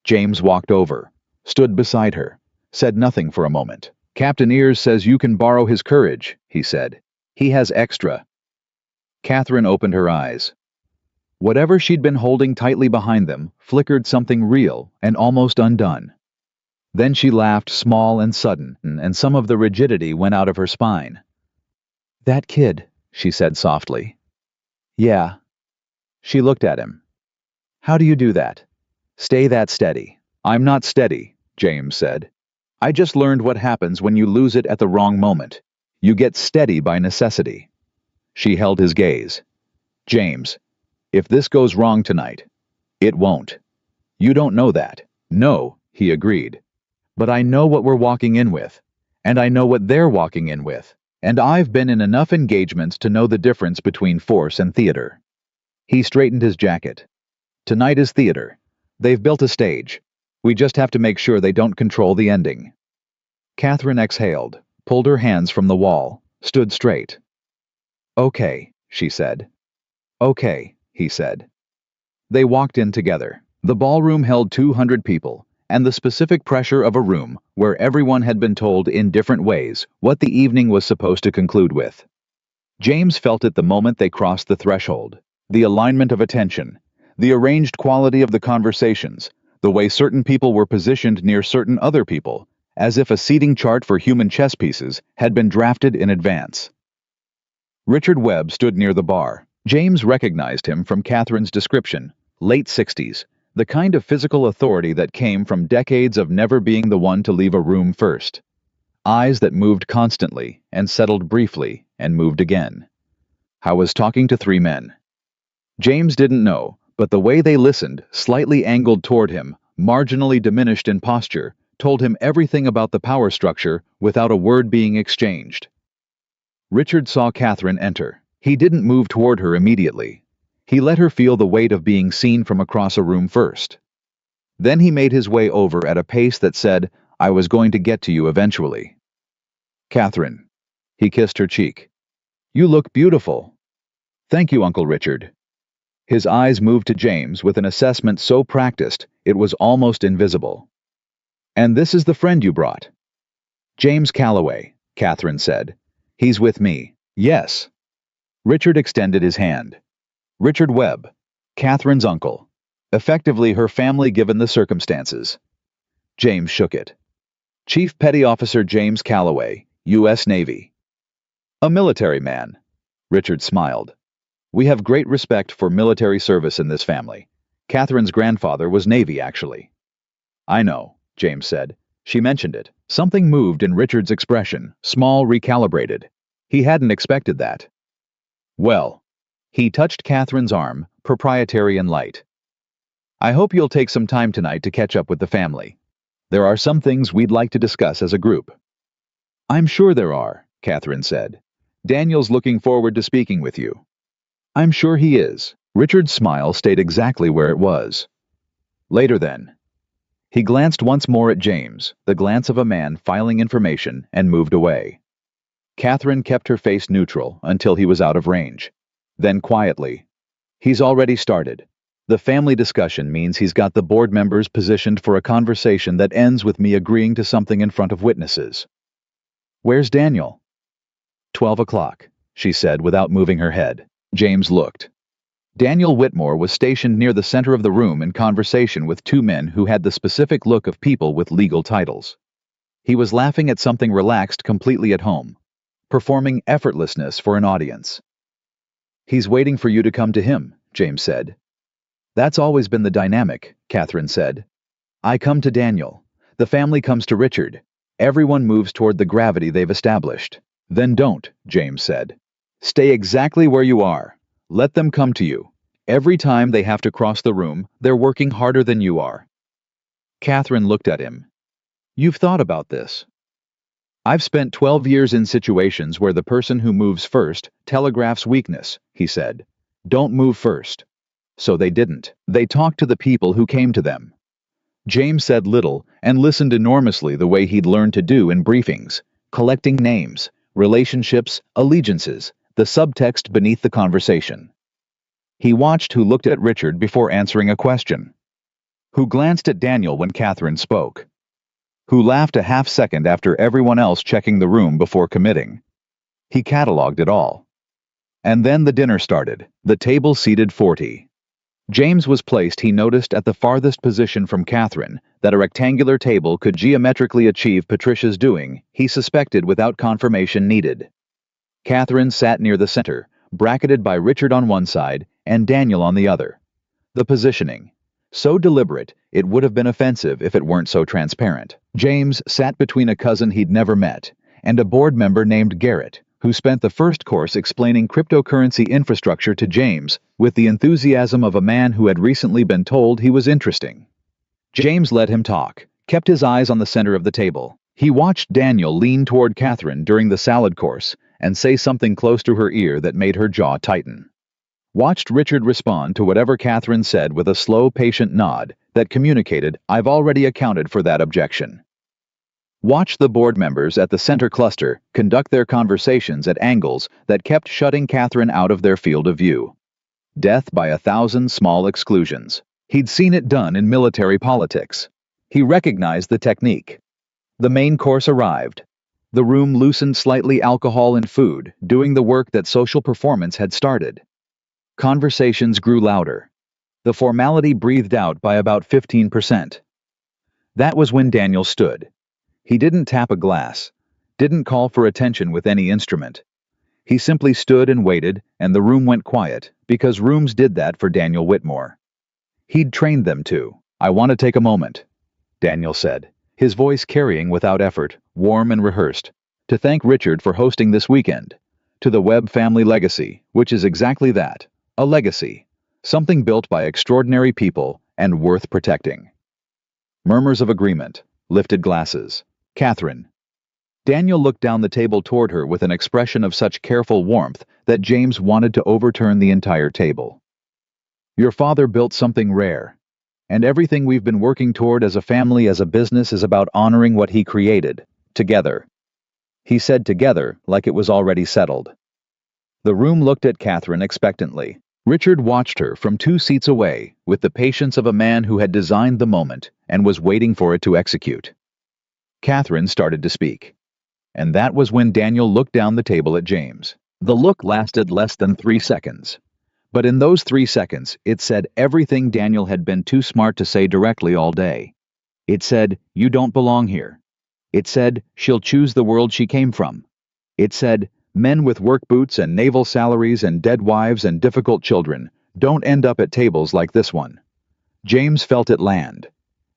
Speaker 1: James walked over, stood beside her, said nothing for a moment. "Captain Ears says you can borrow his courage," he said. "He has extra." Catherine opened her eyes. Whatever she'd been holding tightly behind them flickered something real and almost undone. Then she laughed, small and sudden, and some of the rigidity went out of her spine. "That kid," she said softly. "Yeah." She looked at him. "How do you do that? Stay that steady." "I'm not steady," James said. "I just learned what happens when you lose it at the wrong moment. You get steady by necessity." She held his gaze. "James, if this goes wrong tonight, it won't. You don't know that." "No," he agreed. "But I know what we're walking in with, and I know what they're walking in with, and I've been in enough engagements to know the difference between force and theater." He straightened his jacket. "Tonight is theater. They've built a stage. We just have to make sure they don't control the ending." Catherine exhaled, pulled her hands from the wall, stood straight. "Okay," she said. "Okay," he said. They walked in together. The ballroom held 200 people, and the specific pressure of a room where everyone had been told in different ways what the evening was supposed to conclude with. James felt it the moment they crossed the threshold. The alignment of attention, the arranged quality of the conversations, the way certain people were positioned near certain other people, as if a seating chart for human chess pieces had been drafted in advance. Richard Webb stood near the bar. James recognized him from Catherine's description, late 60s, the kind of physical authority that came from decades of never being the one to leave a room first. Eyes that moved constantly and settled briefly and moved again. "I was talking to 3 men." James didn't know, but the way they listened, slightly angled toward him, marginally diminished in posture, told him everything about the power structure without a word being exchanged. Richard saw Catherine enter. He didn't move toward her immediately. He let her feel the weight of being seen from across a room first. Then he made his way over at a pace that said, "I was going to get to you eventually." "Catherine." He kissed her cheek. "You look beautiful." "Thank you, Uncle Richard." His eyes moved to James with an assessment so practiced it was almost invisible. "And this is the friend you brought?" "James Calloway," Catherine said. "He's with me." "Yes." Richard extended his hand. Richard Webb, Catherine's uncle. Effectively her family given the circumstances. James shook it. Chief Petty Officer James Calloway, U.S. Navy. A military man. Richard smiled. We have great respect for military service in this family. Catherine's grandfather was Navy, actually. I know, James said. She mentioned it. Something moved in Richard's expression, small, recalibrated. He hadn't expected that. Well, he touched Catherine's arm, proprietary and light. I hope you'll take some time tonight to catch up with the family. There are some things we'd like to discuss as a group. I'm sure there are, Catherine said. Daniel's looking forward to speaking with you. I'm sure he is. Richard's smile stayed exactly where it was. Later then. He glanced once more at James, the glance of a man filing information, and moved away. Catherine kept her face neutral until he was out of range. Then quietly, he's already started. The family discussion means he's got the board members positioned for a conversation that ends with me agreeing to something in front of witnesses. Where's Daniel? 12 o'clock, she said without moving her head. James looked. Daniel Whitmore was stationed near the center of the room in conversation with two men who had the specific look of people with legal titles. He was laughing at something relaxed completely at home, performing effortlessness for an audience. He's waiting for you to come to him, James said. That's always been the dynamic, Catherine said. I come to Daniel. The family comes to Richard. Everyone moves toward the gravity they've established. Then don't, James said. Stay exactly where you are. Let them come to you. Every time they have to cross the room, they're working harder than you are. Catherine looked at him. You've thought about this. I've spent 12 years in situations where the person who moves first telegraphs weakness, he said. Don't move first. So they didn't. They talked to the people who came to them. James said little and listened enormously the way he'd learned to do in briefings, collecting names, relationships, allegiances, the subtext beneath the conversation. He watched who looked at Richard before answering a question, who glanced at Daniel when Catherine spoke, who laughed a half-second after everyone else checking the room before committing. He cataloged it all. And then the dinner started, the table seated 40. James was placed, he noticed, at the farthest position from Catherine, that a rectangular table could geometrically achieve Patricia's doing, he suspected without confirmation needed. Catherine sat near the center, bracketed by Richard on one side and Daniel on the other. The positioning, so deliberate, it would have been offensive if it weren't so transparent. James sat between a cousin he'd never met and a board member named Garrett, who spent the first course explaining cryptocurrency infrastructure to James with the enthusiasm of a man who had recently been told he was interesting. James let him talk, kept his eyes on the center of the table. He watched Daniel lean toward Catherine during the salad course and say something close to her ear that made her jaw tighten. Watched Richard respond to whatever Catherine said with a slow, patient nod that communicated, I've already accounted for that objection. Watched the board members at the center cluster conduct their conversations at angles that kept shutting Catherine out of their field of view. Death by 1,000 small exclusions. He'd seen it done in military politics. He recognized the technique. The main course arrived. The room loosened slightly, alcohol and food, doing the work that social performance had started. Conversations grew louder. The formality breathed out by about 15%. That was when Daniel stood. He didn't tap a glass, didn't call for attention with any instrument. He simply stood and waited, and the room went quiet, because rooms did that for Daniel Whitmore. He'd trained them to. I want to take a moment, Daniel said, his voice carrying without effort, warm and rehearsed, to thank Richard for hosting this weekend, to the Webb family legacy, which is exactly that, a legacy, something built by extraordinary people and worth protecting. Murmurs of agreement, lifted glasses. Catherine. Daniel looked down the table toward her with an expression of such careful warmth that James wanted to overturn the entire table. Your father built something rare, and everything we've been working toward as a family, as a business, is about honoring what he created, together. He said together like it was already settled. The room looked at Catherine expectantly. Richard watched her from 2 seats away with the patience of a man who had designed the moment and was waiting for it to execute. Catherine started to speak. And that was when Daniel looked down the table at James. The look lasted less than 3 seconds. But in those 3 seconds, it said everything Daniel had been too smart to say directly all day. It said, "You don't belong here." It said, "She'll choose the world she came from." It said, "Men with work boots and naval salaries and dead wives and difficult children don't end up at tables like this one." James felt it land.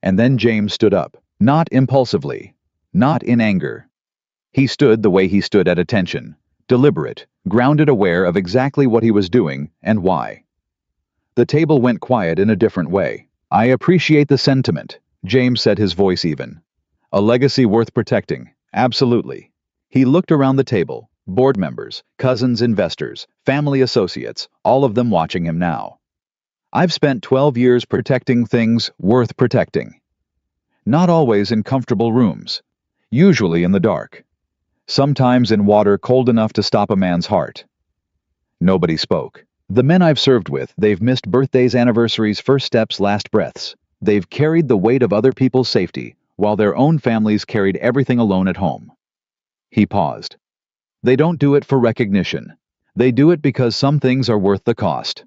Speaker 1: And then James stood up, not impulsively, not in anger. He stood the way he stood at attention, deliberate, grounded, aware of exactly what he was doing and why. The table went quiet in a different way. "I appreciate the sentiment," James said, his voice even. "A legacy worth protecting, absolutely." He looked around the table, board members, cousins, investors, family associates, all of them watching him now. "I've spent 12 years protecting things worth protecting. Not always in comfortable rooms, usually in the dark. Sometimes in water cold enough to stop a man's heart." Nobody spoke. "The men I've served with, they've missed birthdays, anniversaries, first steps, last breaths. They've carried the weight of other people's safety, while their own families carried everything alone at home." He paused. "They don't do it for recognition. They do it because some things are worth the cost."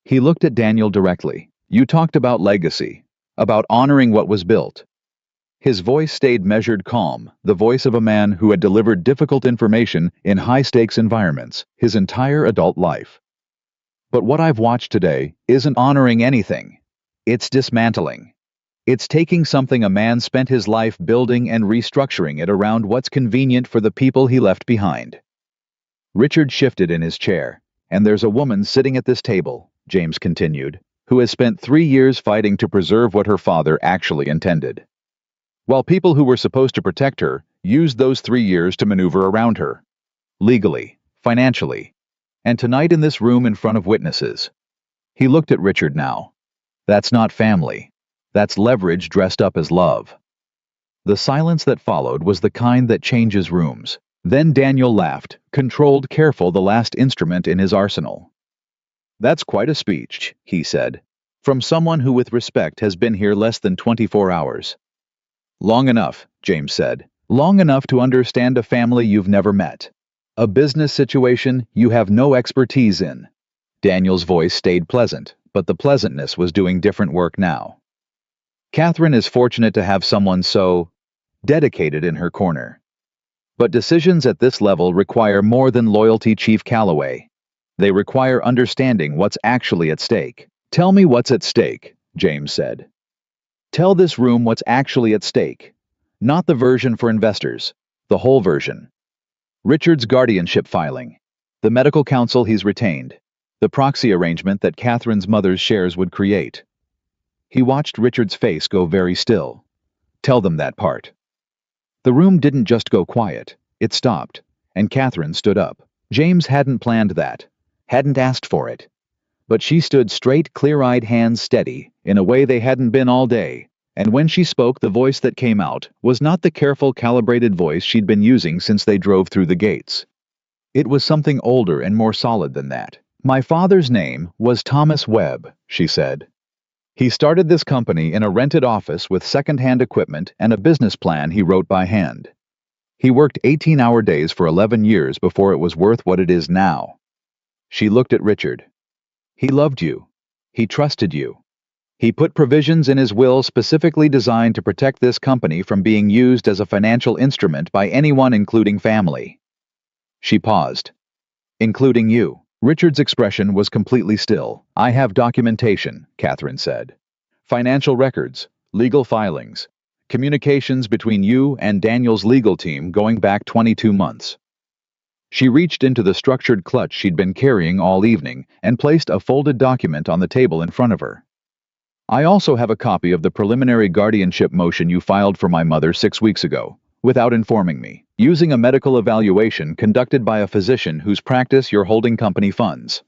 Speaker 1: He looked at Daniel directly. "You talked about legacy, about honoring what was built." His voice stayed measured, calm, the voice of a man who had delivered difficult information in high-stakes environments his entire adult life. "But what I've watched today isn't honoring anything. It's dismantling. It's taking something a man spent his life building and restructuring it around what's convenient for the people he left behind." Richard shifted in his chair. "And there's a woman sitting at this table," James continued, "who has spent 3 years fighting to preserve what her father actually intended. While people who were supposed to protect her used those 3 years to maneuver around her. Legally, financially. And tonight in this room in front of witnesses." He looked at Richard now. "That's not family. That's leverage dressed up as love." The silence that followed was the kind that changes rooms. Then Daniel laughed, controlled, careful, the last instrument in his arsenal. "That's quite a speech," he said, "from someone who with respect has been here less than 24 hours. "Long enough," James said. "Long enough to understand a family you've never met. A business situation you have no expertise in." Daniel's voice stayed pleasant, but the pleasantness was doing different work now. "Catherine is fortunate to have someone so dedicated in her corner. But decisions at this level require more than loyalty, Chief Calloway. They require understanding what's actually at stake." "Tell me what's at stake," James said. "Tell this room what's actually at stake. Not the version for investors, the whole version. Richard's guardianship filing, the medical counsel he's retained, the proxy arrangement that Catherine's mother's shares would create." He watched Richard's face go very still. "Tell them that part." The room didn't just go quiet, it stopped, and Catherine stood up. James hadn't planned that, hadn't asked for it. But she stood straight, clear-eyed, hands steady, in a way they hadn't been all day, and when she spoke, the voice that came out was not the careful, calibrated voice she'd been using since they drove through the gates. It was something older and more solid than that. "My father's name was Thomas Webb," she said. "He started this company in a rented office with second-hand equipment and a business plan he wrote by hand. He worked 18-hour days for 11 years before it was worth what it is now." She looked at Richard. "He loved you. He trusted you. He put provisions in his will specifically designed to protect this company from being used as a financial instrument by anyone, including family." She paused. "Including you." Richard's expression was completely still. "I have documentation," Catherine said. "Financial records, legal filings, communications between you and Daniel's legal team going back 22 months. She reached into the structured clutch she'd been carrying all evening and placed a folded document on the table in front of her. "I also have a copy of the preliminary guardianship motion you filed for my mother 6 weeks ago, without informing me, using a medical evaluation conducted by a physician whose practice your holding company funds."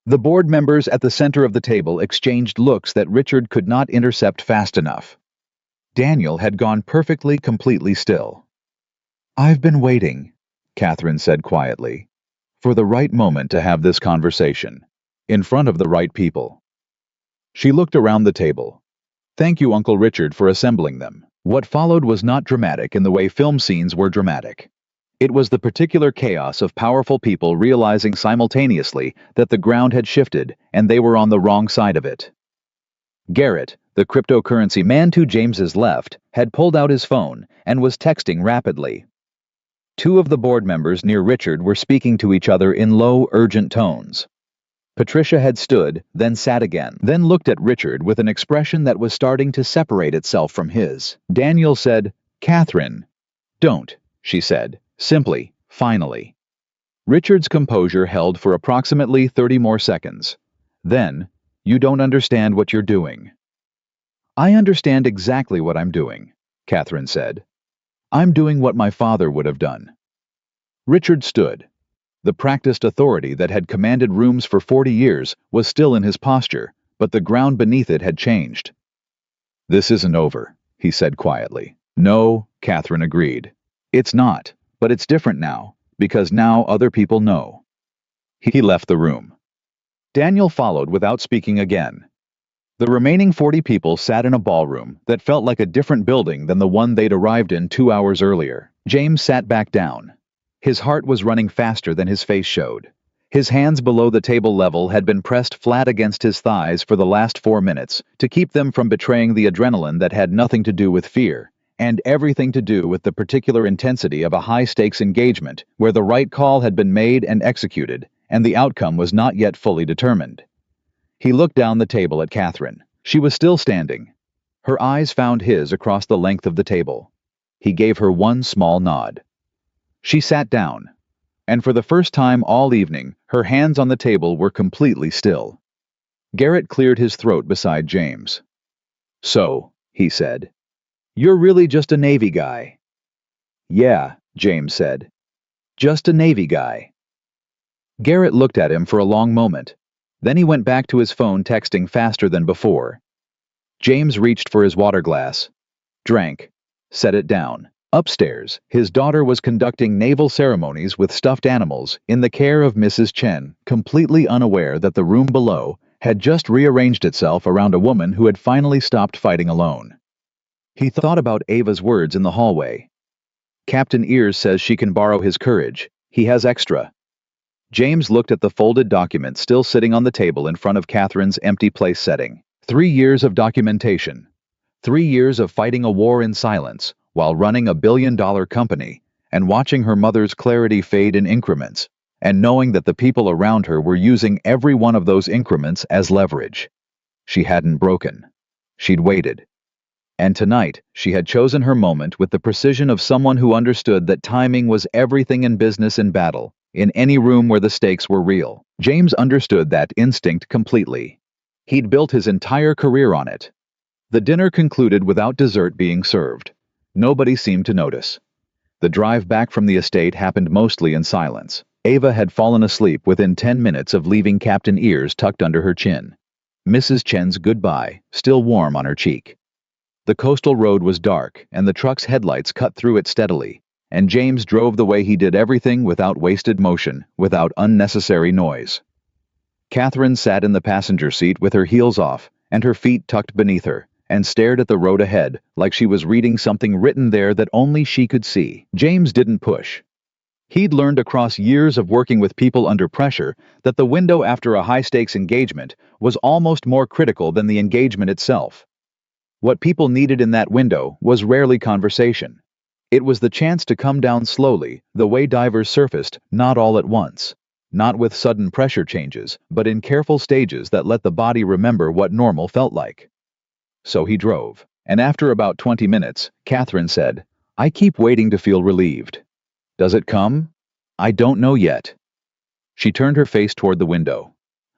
Speaker 1: The board members at the center of the table exchanged looks that Richard could not intercept fast enough. Daniel had gone perfectly, completely still. "I've been waiting," Catherine said quietly, "for the right moment to have this conversation, in front of the right people." She looked around the table. "Thank you, Uncle Richard, for assembling them." What followed was not dramatic in the way film scenes were dramatic. It was the particular chaos of powerful people realizing simultaneously that the ground had shifted and they were on the wrong side of it. Garrett, the cryptocurrency man to James's left, had pulled out his phone and was texting rapidly. Two of the board members near Richard were speaking to each other in low, urgent tones. Patricia had stood, then sat again, then looked at Richard with an expression that was starting to separate itself from his. Daniel said, "Catherine." "Don't," she said, simply, finally. Richard's composure held for approximately 30 more seconds. Then, "You don't understand what you're doing." "I understand exactly what I'm doing," Catherine said. "I'm doing what my father would have done." Richard stood. The practiced authority that had commanded rooms for 40 years was still in his posture, but the ground beneath it had changed. "This isn't over," he said quietly. "No," Catherine agreed. "It's not, but it's different now, because now other people know." He left the room. Daniel followed without speaking again. The remaining 40 people sat in a ballroom that felt like a different building than the one they'd arrived in 2 hours earlier. James sat back down. His heart was running faster than his face showed. His hands below the table level had been pressed flat against his thighs for the last 4 minutes to keep them from betraying the adrenaline that had nothing to do with fear, and everything to do with the particular intensity of a high-stakes engagement where the right call had been made and executed, and the outcome was not yet fully determined. He looked down the table at Catherine. She was still standing. Her eyes found his across the length of the table. He gave her one small nod. She sat down, and for the first time all evening, her hands on the table were completely still. Garrett cleared his throat beside James. "So," he said, "you're really just a Navy guy." "Yeah," James said. "Just a Navy guy." Garrett looked at him for a long moment. Then he went back to his phone, texting faster than before. James reached for his water glass, drank, set it down. Upstairs, his daughter was conducting naval ceremonies with stuffed animals in the care of Mrs. Chen, completely unaware that the room below had just rearranged itself around a woman who had finally stopped fighting alone. He thought about Ava's words in the hallway. "Captain Ears says she can borrow his courage. He has extra." James looked at the folded document still sitting on the table in front of Catherine's empty place setting. 3 years of documentation. 3 years of fighting a war in silence, while running a billion-dollar company, and watching her mother's clarity fade in increments, and knowing that the people around her were using every one of those increments as leverage. She hadn't broken. She'd waited. And tonight, she had chosen her moment with the precision of someone who understood that timing was everything in business and battle, in any room where the stakes were real. James understood that instinct completely. He'd built his entire career on it. The dinner concluded without dessert being served. Nobody seemed to notice. The drive back from the estate happened mostly in silence. Ava had fallen asleep within 10 minutes of leaving Captain Ears tucked under her chin. Mrs. Chen's goodbye, still warm on her cheek. The coastal road was dark, and the truck's headlights cut through it steadily, and James drove the way he did everything without wasted motion, without unnecessary noise. Catherine sat in the passenger seat with her heels off, and her feet tucked beneath her, and stared at the road ahead like she was reading something written there that only she could see. James didn't push. He'd learned across years of working with people under pressure that the window after a high-stakes engagement was almost more critical than the engagement itself. What people needed in that window was rarely conversation. It was the chance to come down slowly, the way divers surfaced, not all at once. Not with sudden pressure changes, but in careful stages that let the body remember what normal felt like. So he drove, and after about 20 minutes, Catherine said, "I keep waiting to feel relieved. Does it come? I don't know yet." She turned her face toward the window.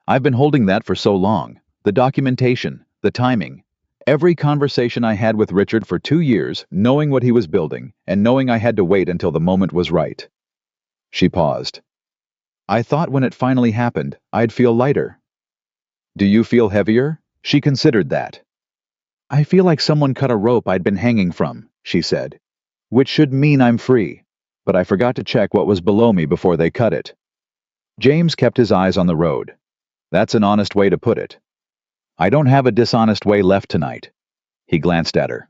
Speaker 1: "I've been holding that for so long. The documentation, the timing. Every conversation I had with Richard for 2 years, knowing what he was building, and knowing I had to wait until the moment was right." She paused. "I thought when it finally happened, I'd feel lighter." "Do you feel heavier?" She considered that. "I feel like someone cut a rope I'd been hanging from," she said. "Which should mean I'm free. But I forgot to check what was below me before they cut it." James kept his eyes on the road. "That's an honest way to put it." "I don't have a dishonest way left tonight." He glanced at her.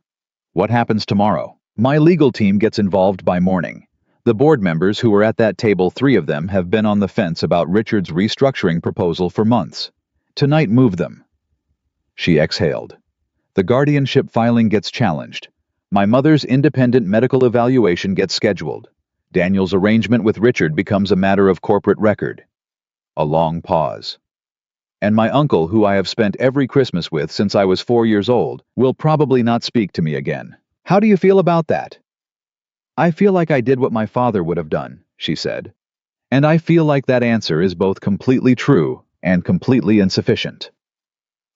Speaker 1: "What happens tomorrow?" "My legal team gets involved by morning. The board members who were at that table, 3 of them, have been on the fence about Richard's restructuring proposal for months. Tonight moved them. She exhaled. The guardianship filing gets challenged. My mother's independent medical evaluation gets scheduled. Daniel's arrangement with Richard becomes a matter of corporate record. A long pause. And my uncle, who I have spent every Christmas with since I was 4 years old, will probably not speak to me again. How do you feel about that? I feel like I did what my father would have done, she said. And I feel like that answer is both completely true and completely insufficient.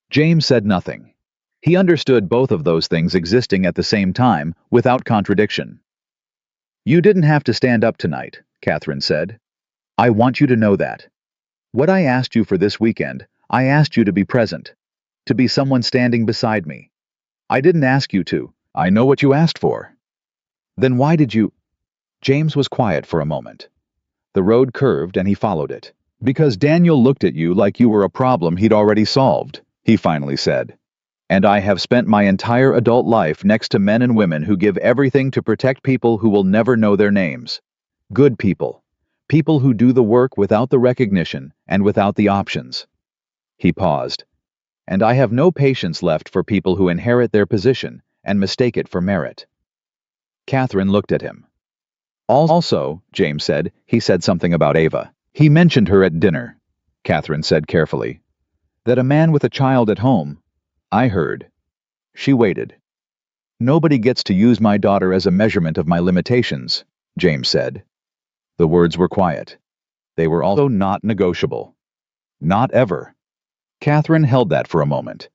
Speaker 1: James said nothing. He understood both of those things existing at the same time, without contradiction. You didn't have to stand up tonight, Catherine said. I want you to know that. What I asked you for this weekend, I asked you to be present. To be someone standing beside me. I didn't ask you to. I know what you asked for. Then why did you... James was quiet for a moment. The road curved and he followed it. Because Daniel looked at you like you were a problem he'd already solved, he finally said. And I have spent my entire adult life next to men and women who give everything to protect people who will never know their names. Good people. People who do the work without the recognition and without the options. He paused. And I have no patience left for people who inherit their position and mistake it for merit. Catherine looked at him. Also, James said, he said something about Ava. He mentioned her at dinner, Catherine said carefully. That a man with a child at home. I heard. She waited. Nobody gets to use my daughter as a measurement of my limitations, James said. The words were quiet. They were also not negotiable. Not ever. Catherine held that for a moment.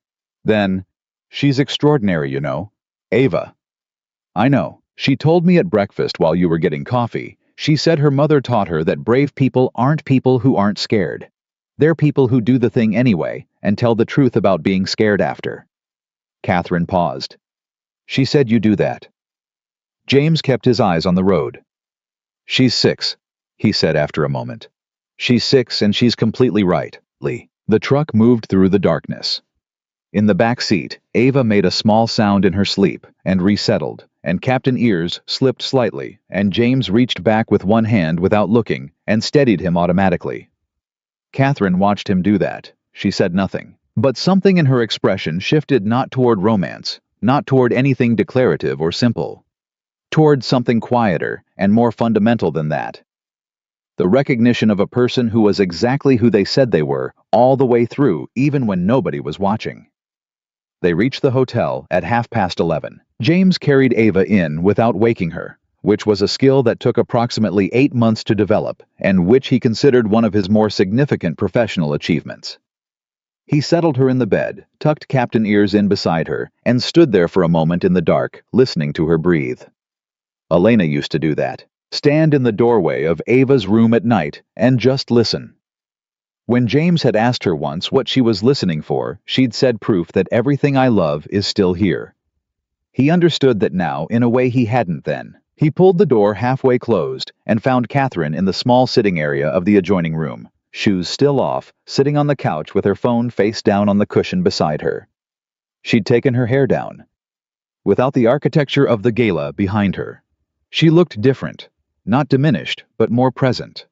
Speaker 1: Then, she's extraordinary, you know. Ava. I know. She told me at breakfast while you were getting coffee. She said her mother taught her that brave people aren't people who aren't scared. They're people who do the thing anyway and tell the truth about being scared after. Catherine paused. She said you do that. James kept his eyes on the road. She's 6, he said after a moment. She's 6 and she's completely right, Lee. The truck moved through the darkness. In the back seat, Ava made a small sound in her sleep and resettled, and Captain Ears slipped slightly, and James reached back with one hand without looking and steadied him automatically. Catherine watched him do that. She said nothing. But something in her expression shifted not toward romance, not toward anything declarative or simple. Toward something quieter and more fundamental than that. The recognition of a person who was exactly who they said they were, all the way through, even when nobody was watching. They reached the hotel at 11:30. James carried Ava in without waking her, which was a skill that took approximately 8 months to develop, and which he considered one of his more significant professional achievements. He settled her in the bed, tucked Captain Ears in beside her, and stood there for a moment in the dark, listening to her breathe. Elena used to do that. Stand in the doorway of Ava's room at night and just listen. When James had asked her once what she was listening for, she'd said proof that everything I love is still here. He understood that now in a way he hadn't then. He pulled the door halfway closed and found Catherine in the small sitting area of the adjoining room, shoes still off, sitting on the couch with her phone face down on the cushion beside her. She'd taken her hair down. Without the architecture of the gala behind her. She looked different, not diminished, but more present.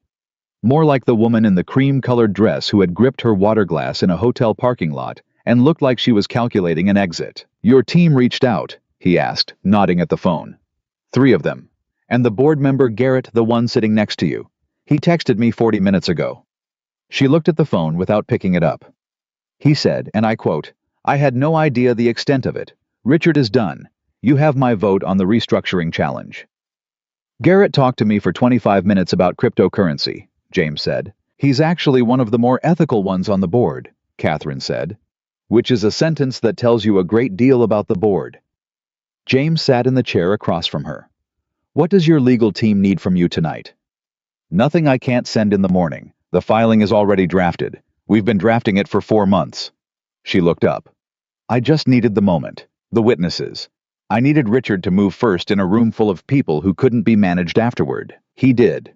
Speaker 1: More like the woman in the cream-colored dress who had gripped her water glass in a hotel parking lot and looked like she was calculating an exit. Your team reached out, he asked, nodding at the phone. 3 of them. And the board member Garrett, the one sitting next to you. He texted me 40 minutes ago. She looked at the phone without picking it up. He said, and I quote, I had no idea the extent of it. Richard is done. You have my vote on the restructuring challenge. Garrett talked to me for 25 minutes about cryptocurrency, James said. He's actually one of the more ethical ones on the board, Catherine said. Which is a sentence that tells you a great deal about the board. James sat in the chair across from her. What does your legal team need from you tonight? Nothing I can't send in the morning. The filing is already drafted. We've been drafting it for 4 months. She looked up. I just needed the moment. The witnesses. I needed Richard to move first in a room full of people who couldn't be managed afterward. He did.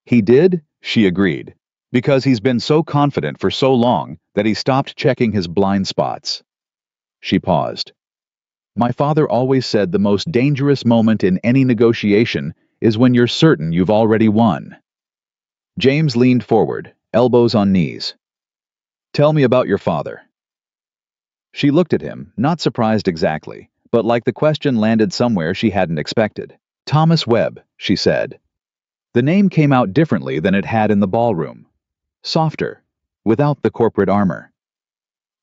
Speaker 1: He did? She agreed. Because he's been so confident for so long that he stopped checking his blind spots. She paused. My father always said the most dangerous moment in any negotiation is when you're certain you've already won. James leaned forward, elbows on knees. Tell me about your father. She looked at him, not surprised exactly, but like the question landed somewhere she hadn't expected. Thomas Webb, she said. The name came out differently than it had in the ballroom. Softer, without the corporate armor.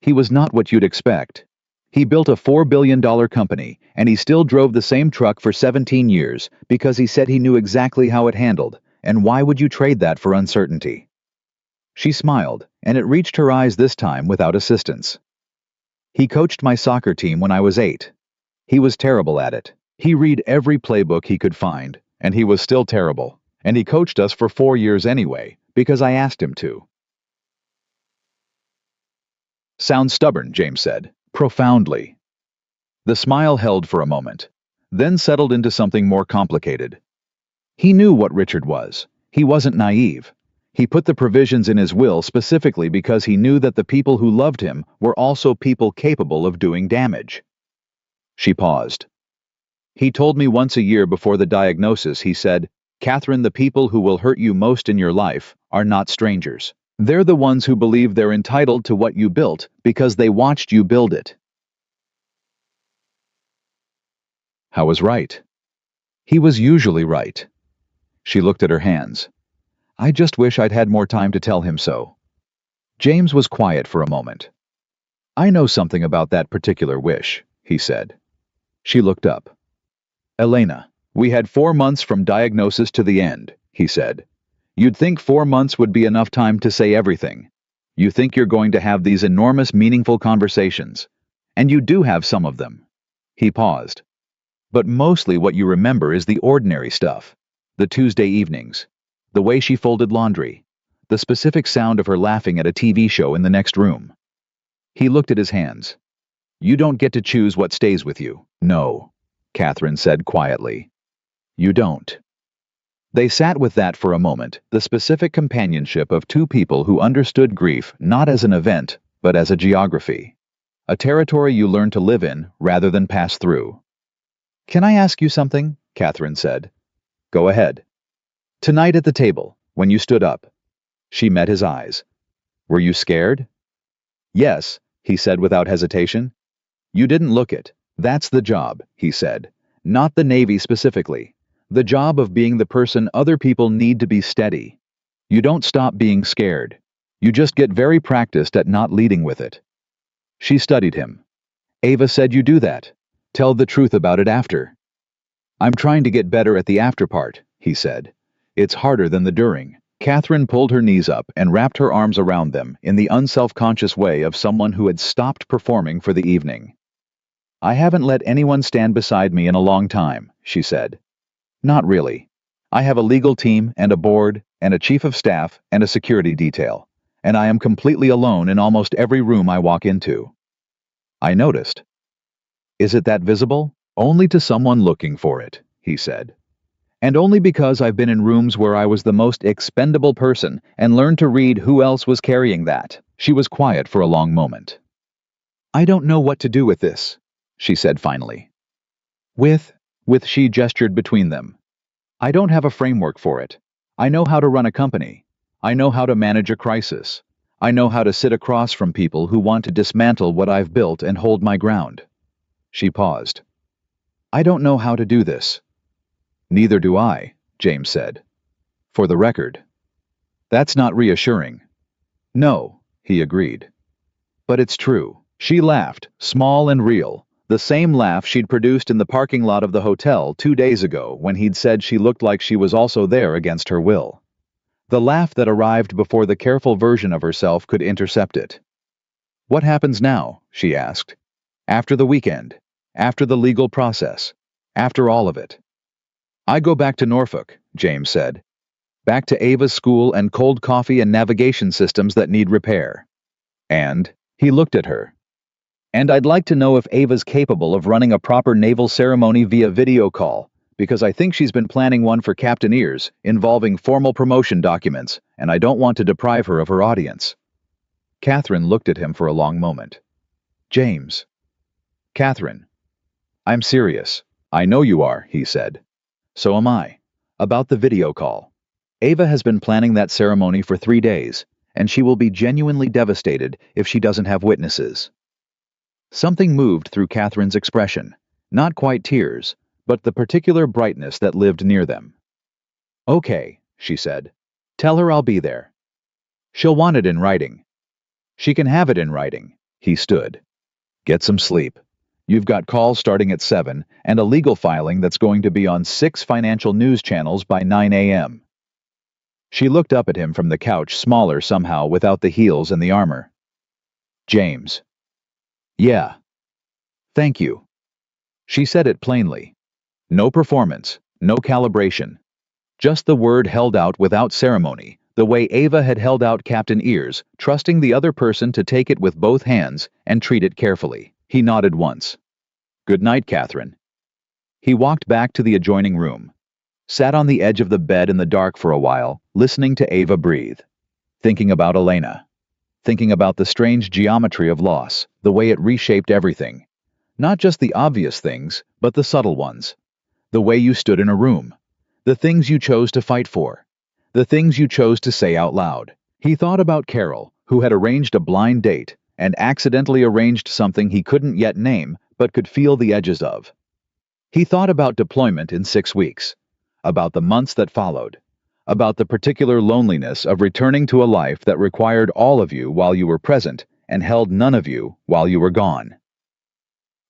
Speaker 1: He was not what you'd expect. He built a $4 billion company, and he still drove the same truck for 17 years because he said he knew exactly how it handled, and why would you trade that for uncertainty? She smiled, and it reached her eyes this time without assistance. He coached my soccer team when I was 8. He was terrible at it. He read every playbook he could find, and he was still terrible. And he coached us for 4 years anyway, because I asked him to. Sounds stubborn, James said, profoundly. The smile held for a moment, then settled into something more complicated. He knew what Richard was. He wasn't naive. He put the provisions in his will specifically because he knew that the people who loved him were also people capable of doing damage. She paused. He told me once a year before the diagnosis, he said, Catherine, the people who will hurt you most in your life are not strangers. They're the ones who believe they're entitled to what you built because they watched you build it. I was right. He was usually right. She looked at her hands. I just wish I'd had more time to tell him so. James was quiet for a moment. I know something about that particular wish, he said. She looked up. Elena, we had 4 months from diagnosis to the end, he said. You'd think 4 months would be enough time to say everything. You think you're going to have these enormous, meaningful conversations. And you do have some of them. He paused. But mostly what you remember is the ordinary stuff. The Tuesday evenings. The way she folded laundry. The specific sound of her laughing at a TV show in the next room. He looked at his hands. You don't get to choose what stays with you. No, Catherine said quietly. You don't. They sat with that for a moment, the specific companionship of two people who understood grief not as an event, but as a geography. A territory you learn to live in rather than pass through. Can I ask you something? Catherine said. Go ahead. Tonight at the table, when you stood up. She met his eyes. Were you scared? Yes, he said without hesitation. You didn't look it. That's the job, he said. Not the Navy specifically. The job of being the person other people need to be steady. You don't stop being scared. You just get very practiced at not leading with it. She studied him. Ava said you do that. Tell the truth about it after. I'm trying to get better at the after part, he said. It's harder than the during. Catherine pulled her knees up and wrapped her arms around them in the unself-conscious way of someone who had stopped performing for the evening. I haven't let anyone stand beside me in a long time, she said. Not really. I have a legal team and a board and a chief of staff and a security detail, and I am completely alone in almost every room I walk into. I noticed. Is it that visible? Only to someone looking for it, he said. And only because I've been in rooms where I was the most expendable person and learned to read who else was carrying that. She was quiet for a long moment. I don't know what to do with this, she said finally. With she gestured between them. I don't have a framework for it. I know how to run a company. I know how to manage a crisis. I know how to sit across from people who want to dismantle what I've built and hold my ground. She paused. I don't know how to do this. Neither do I, James said. For the record. That's not reassuring. No, he agreed. But it's true. She laughed, small and real, the same laugh she'd produced in the parking lot of the hotel 2 days ago when he'd said she looked like she was also there against her will. The laugh that arrived before the careful version of herself could intercept it. What happens now? She asked. After the weekend. After the legal process. After all of it. I go back to Norfolk, James said. Back to Ava's school and cold coffee and navigation systems that need repair. And, he looked at her. And I'd like to know if Ava's capable of running a proper naval ceremony via video call, because I think she's been planning one for Captain Ears, involving formal promotion documents, and I don't want to deprive her of her audience. Catherine looked at him for a long moment. James. Catherine. I'm serious. I know you are, he said. So am I. About the video call. Ava has been planning that ceremony for 3 days, and she will be genuinely devastated if she doesn't have witnesses. Something moved through Catherine's expression, not quite tears, but the particular brightness that lived near them. "Okay," she said. "Tell her I'll be there. She'll want it in writing." "She can have it in writing." He stood. "Get some sleep. You've got calls starting at 7 and a legal filing that's going to be on 6 financial news channels by 9 a.m. She looked up at him from the couch, smaller somehow without the heels and the armor. "James." "Yeah. Thank you." She said it plainly. No performance, no calibration. Just the word held out without ceremony, the way Ava had held out Captain Ears, trusting the other person to take it with both hands and treat it carefully. He nodded once. "Good night, Catherine." He walked back to the adjoining room, sat on the edge of the bed in the dark for a while, listening to Ava breathe, thinking about Elena, thinking about the strange geometry of loss, the way it reshaped everything. Not just the obvious things, but the subtle ones. The way you stood in a room, the things you chose to fight for, the things you chose to say out loud. He thought about Carol, who had arranged a blind date and accidentally arranged something he couldn't yet name but could feel the edges of. He thought about deployment in 6 weeks, about the months that followed, about the particular loneliness of returning to a life that required all of you while you were present and held none of you while you were gone.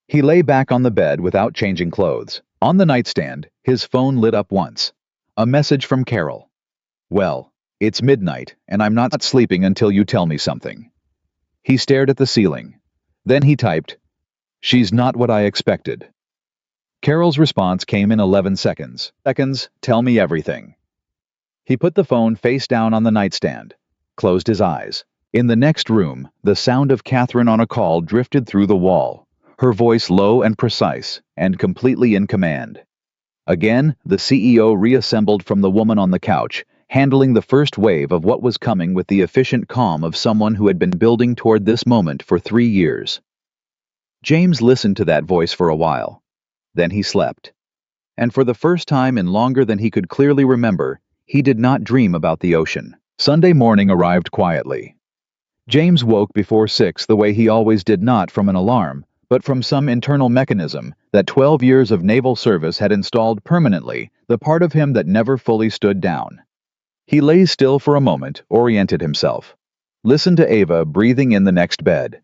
Speaker 1: He lay back on the bed without changing clothes. On the nightstand, his phone lit up once. A message from Carol. "Well, it's midnight, and I'm not sleeping until you tell me something." He stared at the ceiling. Then he typed, "She's not what I expected." Carol's response came in 11 seconds. "Tell me everything." He put the phone face down on the nightstand, closed his eyes. In the next room, the sound of Catherine on a call drifted through the wall, her voice low and precise, and completely in command. Again, the CEO reassembled from the woman on the couch, handling the first wave of what was coming with the efficient calm of someone who had been building toward this moment for 3 years. James listened to that voice for a while. Then he slept. And for the first time in longer than he could clearly remember, he did not dream about the ocean. Sunday morning arrived quietly. James woke before 6 the way he always did, not from an alarm, but from some internal mechanism that 12 years of naval service had installed permanently, the part of him that never fully stood down. He lay still for a moment, oriented himself. Listened to Ava breathing in the next bed.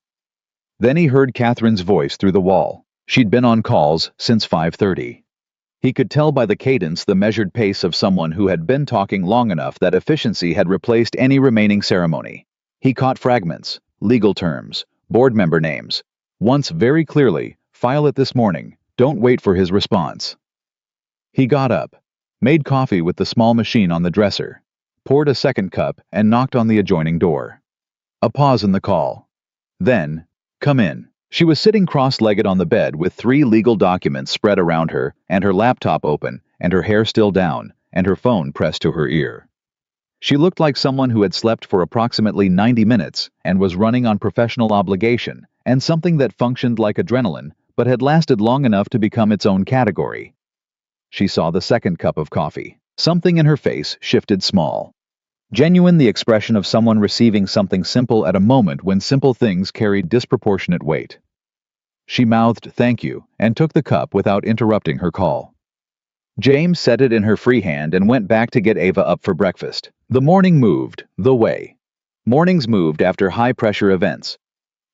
Speaker 1: Then he heard Catherine's voice through the wall. She'd been on calls since 5:30. He could tell by the cadence, the measured pace of someone who had been talking long enough that efficiency had replaced any remaining ceremony. He caught fragments, legal terms, board member names. Once very clearly, "File it this morning, don't wait for his response." He got up, made coffee with the small machine on the dresser, poured a second cup and knocked on the adjoining door. A pause in the call. Then, "Come in." She was sitting cross-legged on the bed with 3 legal documents spread around her and her laptop open and her hair still down and her phone pressed to her ear. She looked like someone who had slept for approximately 90 minutes and was running on professional obligation and something that functioned like adrenaline but had lasted long enough to become its own category. She saw the second cup of coffee. Something in her face shifted small. Genuine, the expression of someone receiving something simple at a moment when simple things carried disproportionate weight. She mouthed "thank you" and took the cup without interrupting her call. James set it in her free hand and went back to get Ava up for breakfast. The morning moved, the way mornings moved after high-pressure events.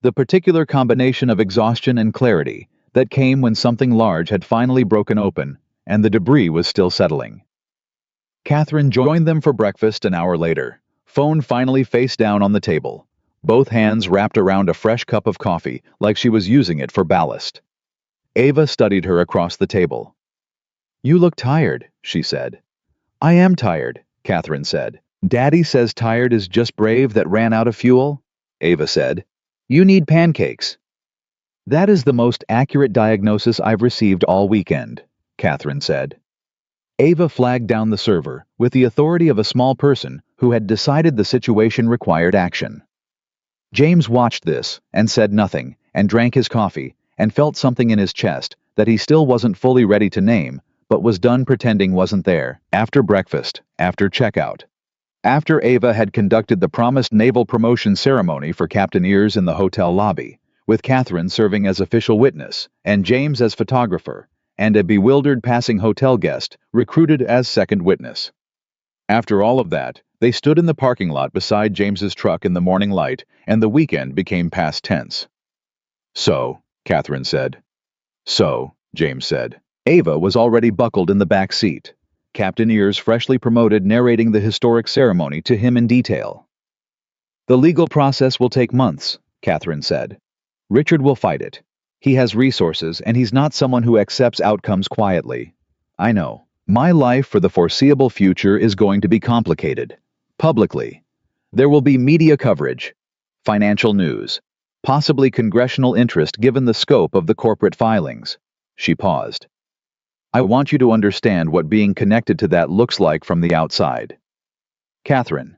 Speaker 1: The particular combination of exhaustion and clarity that came when something large had finally broken open and the debris was still settling. Catherine joined them for breakfast an hour later, phone finally face down on the table, both hands wrapped around a fresh cup of coffee like she was using it for ballast. Ava studied her across the table. "You look tired," she said. "I am tired," Catherine said. "Daddy says tired is just brave that ran out of fuel," Ava said. "You need pancakes." "That is the most accurate diagnosis I've received all weekend," Catherine said. Ava flagged down the server with the authority of a small person who had decided the situation required action. James watched this and said nothing and drank his coffee and felt something in his chest that he still wasn't fully ready to name, but was done pretending wasn't there, after breakfast, after checkout. After Ava had conducted the promised naval promotion ceremony for Captain Ears in the hotel lobby, with Catherine serving as official witness, and James as photographer, and a bewildered passing hotel guest recruited as second witness. After all of that, they stood in the parking lot beside James's truck in the morning light, and the weekend became past tense. "So," Catherine said. "So," James said. Ava was already buckled in the back seat, Captain Ears, freshly promoted, narrating the historic ceremony to him in detail. "The legal process will take months," Catherine said. "Richard will fight it. He has resources, and he's not someone who accepts outcomes quietly. I know. My life for the foreseeable future is going to be complicated. Publicly. There will be media coverage, financial news, possibly congressional interest given the scope of the corporate filings." She paused. "I want you to understand what being connected to that looks like from the outside." "Catherine,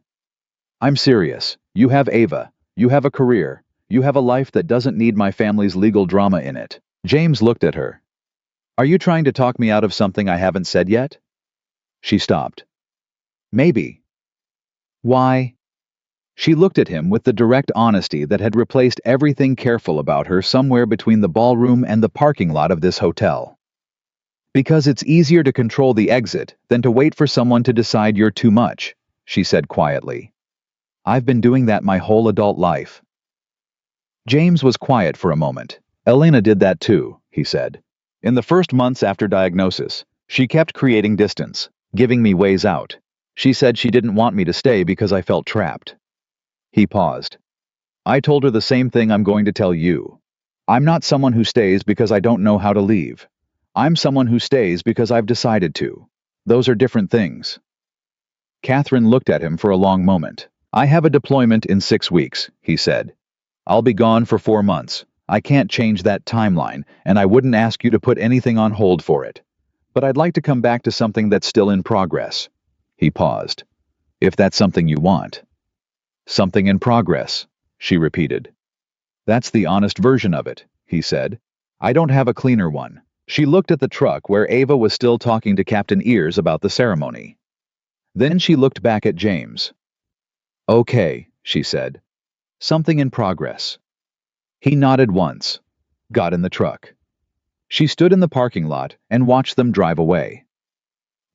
Speaker 1: I'm serious. You have Ava. You have a career. You have a life that doesn't need my family's legal drama in it." James looked at her. "Are you trying to talk me out of something I haven't said yet?" She stopped. "Maybe." "Why?" She looked at him with the direct honesty that had replaced everything careful about her somewhere between the ballroom and the parking lot of this hotel. "Because it's easier to control the exit than to wait for someone to decide you're too much," she said quietly. "I've been doing that my whole adult life." James was quiet for a moment. "Elena did that too," he said. "In the first months after diagnosis, she kept creating distance, giving me ways out. She said she didn't want me to stay because I felt trapped." He paused. "I told her the same thing I'm going to tell you. I'm not someone who stays because I don't know how to leave. I'm someone who stays because I've decided to. Those are different things." Catherine looked at him for a long moment. "I have a deployment in 6 weeks," he said. "I'll be gone for 4 months. I can't change that timeline, and I wouldn't ask you to put anything on hold for it. But I'd like to come back to something that's still in progress." He paused. "If that's something you want." "Something in progress," she repeated. "That's the honest version of it," he said. "I don't have a cleaner one." She looked at the truck where Ava was still talking to Captain Ears about the ceremony. Then she looked back at James. "Okay," she said. "Something in progress." He nodded once, got in the truck. She stood in the parking lot and watched them drive away.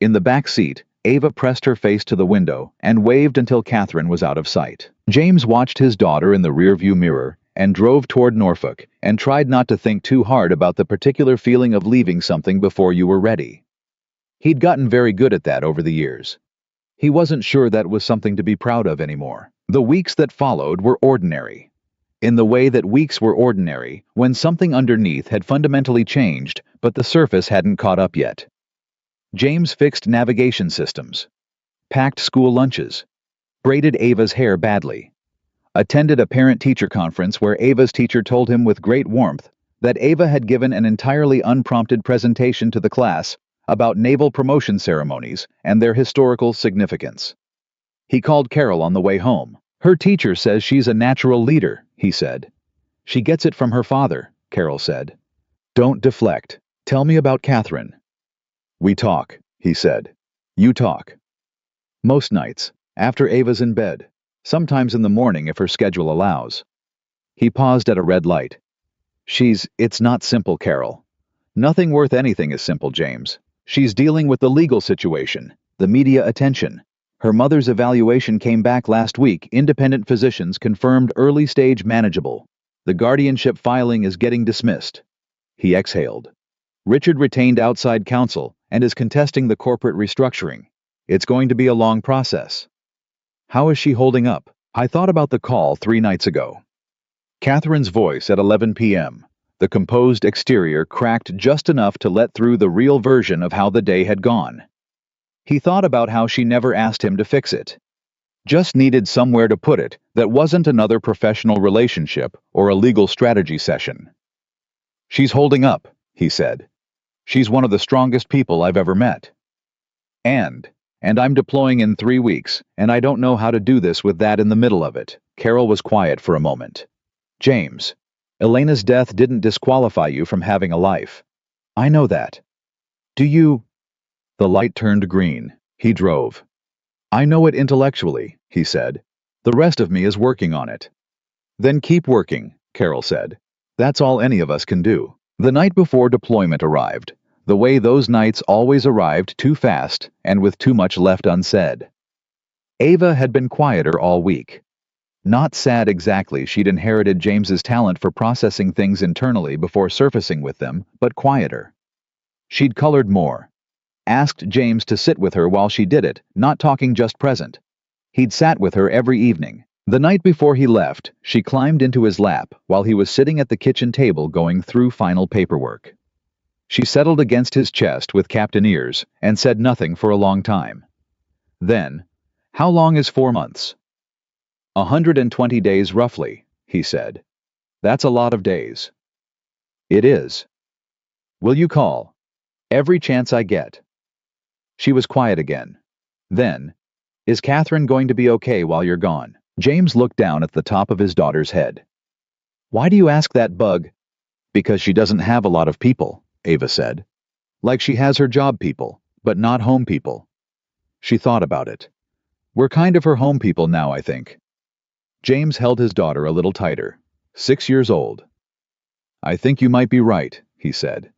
Speaker 1: In the back seat, Ava pressed her face to the window and waved until Catherine was out of sight. James watched his daughter in the rearview mirror and drove toward Norfolk and tried not to think too hard about the particular feeling of leaving something before you were ready. He'd gotten very good at that over the years. He wasn't sure that was something to be proud of anymore. The weeks that followed were ordinary. In the way that weeks were ordinary when something underneath had fundamentally changed, but the surface hadn't caught up yet. James fixed navigation systems, packed school lunches, braided Ava's hair badly, attended a parent-teacher conference where Ava's teacher told him with great warmth that Ava had given an entirely unprompted presentation to the class about naval promotion ceremonies and their historical significance. He called Carol on the way home. "Her teacher says she's a natural leader," he said. "She gets it from her father," Carol said. "Don't deflect. Tell me about Catherine." "We talk," he said. "You talk." "Most nights, after Ava's in bed. Sometimes in the morning if her schedule allows." He paused at a red light. It's not simple, Carol. Nothing worth anything is simple, James. She's dealing with the legal situation, the media attention. Her mother's evaluation came back last week. Independent physicians confirmed early stage manageable. The guardianship filing is getting dismissed." He exhaled. "Richard retained outside counsel and is contesting the corporate restructuring. It's going to be a long process." "How is she holding up?" "I thought about the call 3 nights ago." Catherine's voice at 11 p.m. The composed exterior cracked just enough to let through the real version of how the day had gone. He thought about how she never asked him to fix it. Just needed somewhere to put it that wasn't another professional relationship or a legal strategy session. "She's holding up," he said. "She's one of the strongest people I've ever met. And I'm deploying in 3 weeks, and I don't know how to do this with that in the middle of it." Carol was quiet for a moment. "James, Elena's death didn't disqualify you from having a life. I know that. Do you The light turned green. He drove. I know it intellectually, he said. The rest of me is working on it. Then keep working, Carol said. That's all any of us can do. The night before deployment arrived, the way those nights always arrived too fast and with too much left unsaid. Ava had been quieter all week. Not sad exactly, she'd inherited James's talent for processing things internally before surfacing with them, but quieter. She'd colored more. Asked James to sit with her while she did it, not talking, just present. He'd sat with her every evening. The night before he left, she climbed into his lap while he was sitting at the kitchen table going through final paperwork. She settled against his chest with Captain Ears and said nothing for a long time. Then, how long is 4 months? 120 days roughly, he said. That's a lot of days. It is. Will you call? Every chance I get. She was quiet again. Then, is Catherine going to be okay while you're gone? James looked down at the top of his daughter's head. Why do you ask that, Bug? Because she doesn't have a lot of people, Ava said. Like she has her job people, but not home people. She thought about it. We're kind of her home people now, I think. James held his daughter a little tighter. 6 years old. I think you might be right, he said.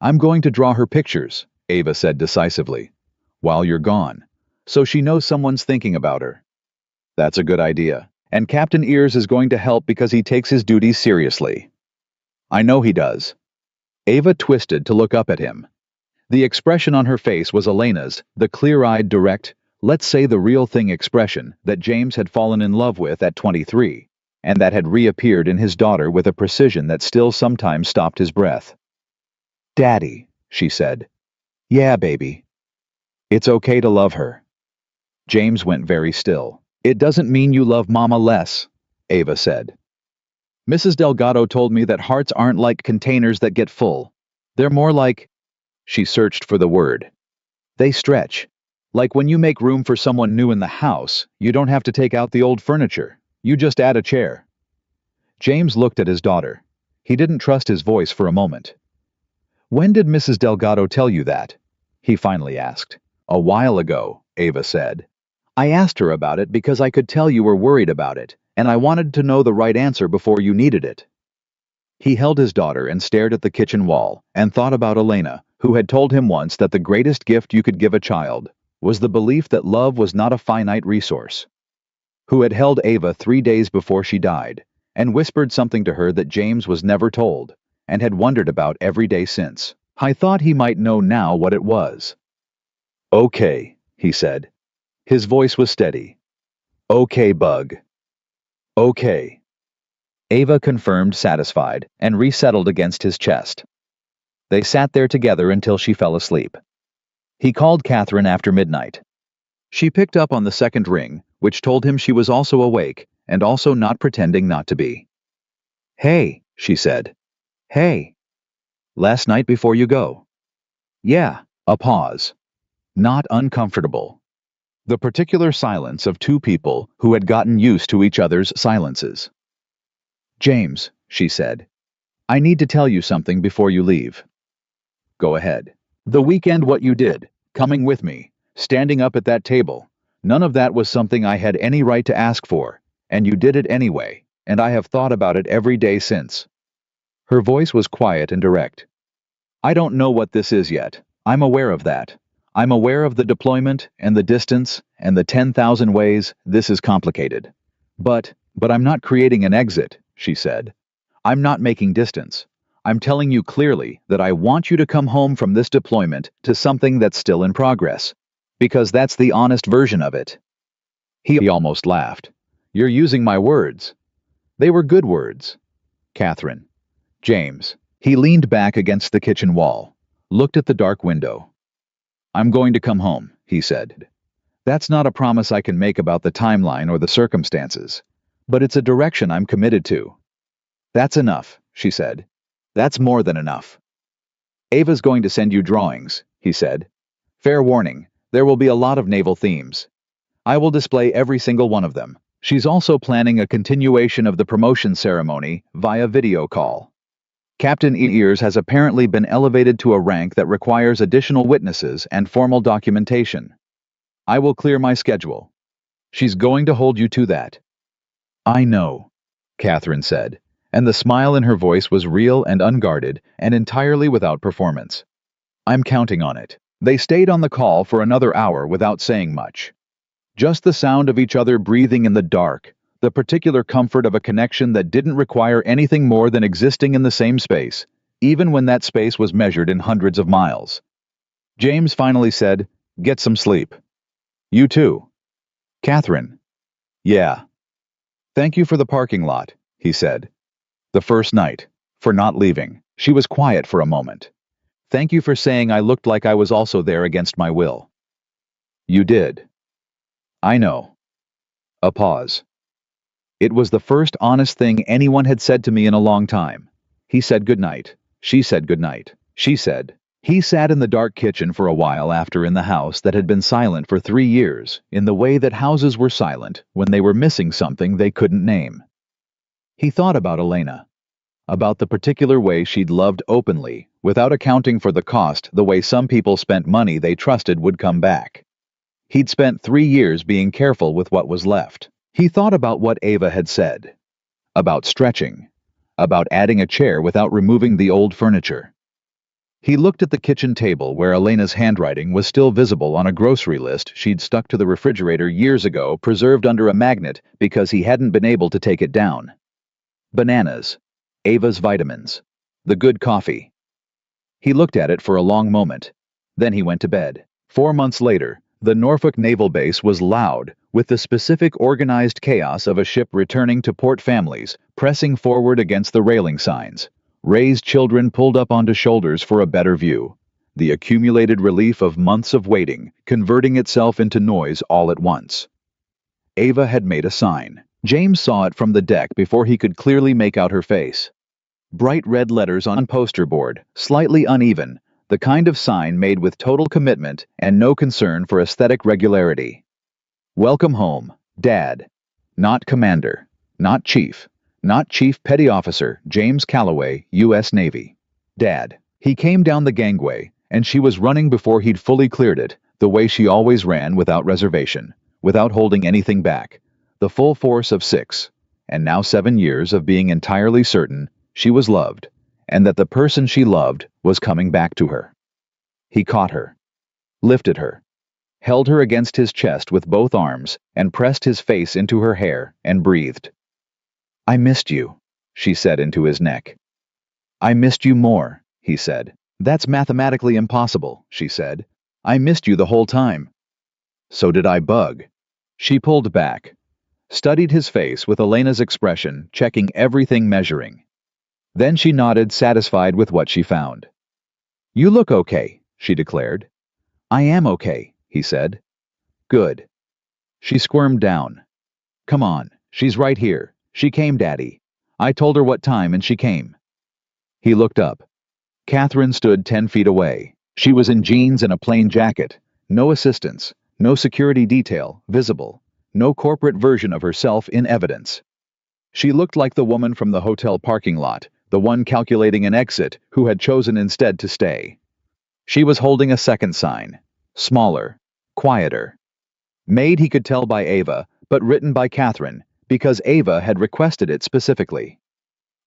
Speaker 1: I'm going to draw her pictures, Ava said decisively, while you're gone, so she knows someone's thinking about her. That's a good idea. And Captain Ears is going to help because he takes his duties seriously. I know he does. Ava twisted to look up at him. The expression on her face was Elena's, the clear-eyed, direct, let's say the real thing expression that James had fallen in love with at 23, and that had reappeared in his daughter with a precision that still sometimes stopped his breath. Daddy, she said. Yeah, baby. It's okay to love her. James went very still. It doesn't mean you love Mama less, Ava said. Mrs. Delgado told me that hearts aren't like containers that get full. They're more like... She searched for the word. They stretch. Like when you make room for someone new in the house, you don't have to take out the old furniture. You just add a chair. James looked at his daughter. He didn't trust his voice for a moment. When did Mrs. Delgado tell you that? He finally asked. A while ago, Ava said. I asked her about it because I could tell you were worried about it, and I wanted to know the right answer before you needed it. He held his daughter and stared at the kitchen wall and thought about Elena, who had told him once that the greatest gift you could give a child was the belief that love was not a finite resource. Who had held Ava 3 days before she died and whispered something to her that James was never told and had wondered about every day since. I thought he might know now what it was. Okay, he said. His voice was steady. Okay, Bug. Okay. Ava confirmed, satisfied, and resettled against his chest. They sat there together until she fell asleep. He called Catherine after midnight. She picked up on the second ring, which told him she was also awake and also not pretending not to be. Hey, she said. Hey. Last night before you go. Yeah, a pause. Not uncomfortable. The particular silence of two people who had gotten used to each other's silences. James, she said. I need to tell you something before you leave. Go ahead. The weekend, what you did, coming with me, standing up at that table, none of that was something I had any right to ask for, and you did it anyway, and I have thought about it every day since. Her voice was quiet and direct. I don't know what this is yet. I'm aware of that. I'm aware of the deployment and the distance and the 10,000 ways this is complicated. But I'm not creating an exit, she said. I'm not making distance. I'm telling you clearly that I want you to come home from this deployment to something that's still in progress, because that's the honest version of it. He almost laughed. You're using my words. They were good words. Catherine. James. He leaned back against the kitchen wall, looked at the dark window. I'm going to come home, he said. That's not a promise I can make about the timeline or the circumstances, but it's a direction I'm committed to. That's enough, she said. That's more than enough. Ava's going to send you drawings, he said. Fair warning, there will be a lot of naval themes. I will display every single one of them. She's also planning a continuation of the promotion ceremony via video call. Captain Ears has apparently been elevated to a rank that requires additional witnesses and formal documentation. I will clear my schedule. She's going to hold you to that. I know, Catherine said, and the smile in her voice was real and unguarded and entirely without performance. I'm counting on it. They stayed on the call for another hour without saying much. Just the sound of each other breathing in the dark, the particular comfort of a connection that didn't require anything more than existing in the same space, even when that space was measured in hundreds of miles. James finally said, "Get some sleep." You too. Catherine. Yeah. Thank you for the parking lot, he said. The first night. For not leaving. She was quiet for a moment. Thank you for saying I looked like I was also there against my will. You did. I know. A pause. It was the first honest thing anyone had said to me in a long time. He said goodnight. She said goodnight. She said. He sat in the dark kitchen for a while after in the house that had been silent for 3 years, in the way that houses were silent when they were missing something they couldn't name. He thought about Elena. About the particular way she'd loved openly, without accounting for the cost, the way some people spent money they trusted would come back. He'd spent 3 years being careful with what was left. He thought about what Ava had said. About stretching. About adding a chair without removing the old furniture. He looked at the kitchen table where Elena's handwriting was still visible on a grocery list she'd stuck to the refrigerator years ago, preserved under a magnet because he hadn't been able to take it down. Bananas. Ava's vitamins. The good coffee. He looked at it for a long moment. Then he went to bed. 4 months later, the Norfolk Naval Base was loud, with the specific organized chaos of a ship returning to port, families pressing forward against the railing signs, raised children pulled up onto shoulders for a better view, the accumulated relief of months of waiting converting itself into noise all at once. Ava had made a sign. James saw it from the deck before he could clearly make out her face. Bright red letters on poster board, slightly uneven, the kind of sign made with total commitment and no concern for aesthetic regularity. Welcome home, Dad. Not Commander. Not Chief. Not Chief Petty Officer James Calloway, U.S. Navy. Dad. He came down the gangway, and she was running before he'd fully cleared it, the way she always ran, without reservation, without holding anything back. The full force of 6, and now 7 years of being entirely certain she was loved, and that the person she loved was coming back to her. He caught her, lifted her, held her against his chest with both arms, and pressed his face into her hair, and breathed. I missed you, she said into his neck. I missed you more, he said. That's mathematically impossible, she said. I missed you the whole time. So did I, Bug. She pulled back, studied his face with Elena's expression, checking everything, measuring. Then she nodded, satisfied with what she found. You look okay, she declared. I am okay, he said. Good. She squirmed down. Come on, she's right here. She came, Daddy. I told her what time and she came. He looked up. Catherine stood 10 feet away. She was in jeans and a plain jacket. No assistants, no security detail visible, no corporate version of herself in evidence. She looked like the woman from the hotel parking lot, the one calculating an exit who had chosen instead to stay. She was holding a second sign, smaller, quieter. Made, he could tell, by Ava, but written by Catherine, because Ava had requested it specifically.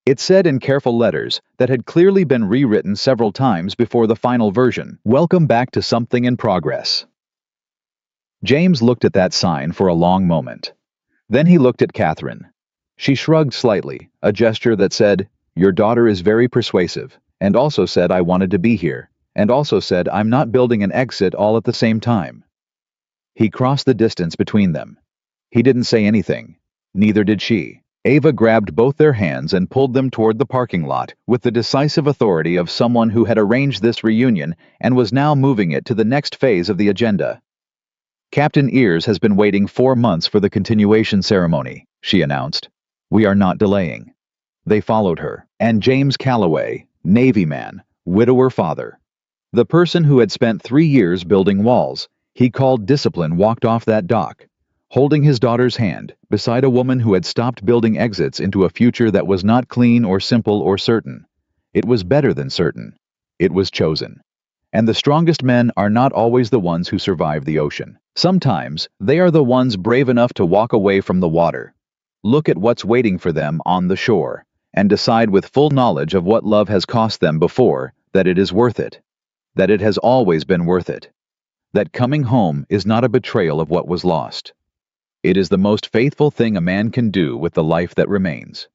Speaker 1: It said in careful letters that had clearly been rewritten several times before the final version, "Welcome back to something in progress." James looked at that sign for a long moment. Then he looked at Catherine. She shrugged slightly, a gesture that said, Your daughter is very persuasive, and also said I wanted to be here, and also said I'm not building an exit all at the same time. He crossed the distance between them. He didn't say anything. Neither did she. Ava grabbed both their hands and pulled them toward the parking lot with the decisive authority of someone who had arranged this reunion and was now moving it to the next phase of the agenda. Captain Ears has been waiting 4 months for the continuation ceremony, she announced. We are not delaying. They followed her, and James Calloway, Navy man, widower father. The person who had spent 3 years building walls, he called discipline, walked off that dock, holding his daughter's hand, beside a woman who had stopped building exits into a future that was not clean or simple or certain, It was better than certain. It was chosen. And the strongest men are not always the ones who survive the ocean. Sometimes they are the ones brave enough to walk away from the water, look at what's waiting for them on the shore, and decide with full knowledge of what love has cost them before that it is worth it, that it has always been worth it, that coming home is not a betrayal of what was lost. It is the most faithful thing a man can do with the life that remains.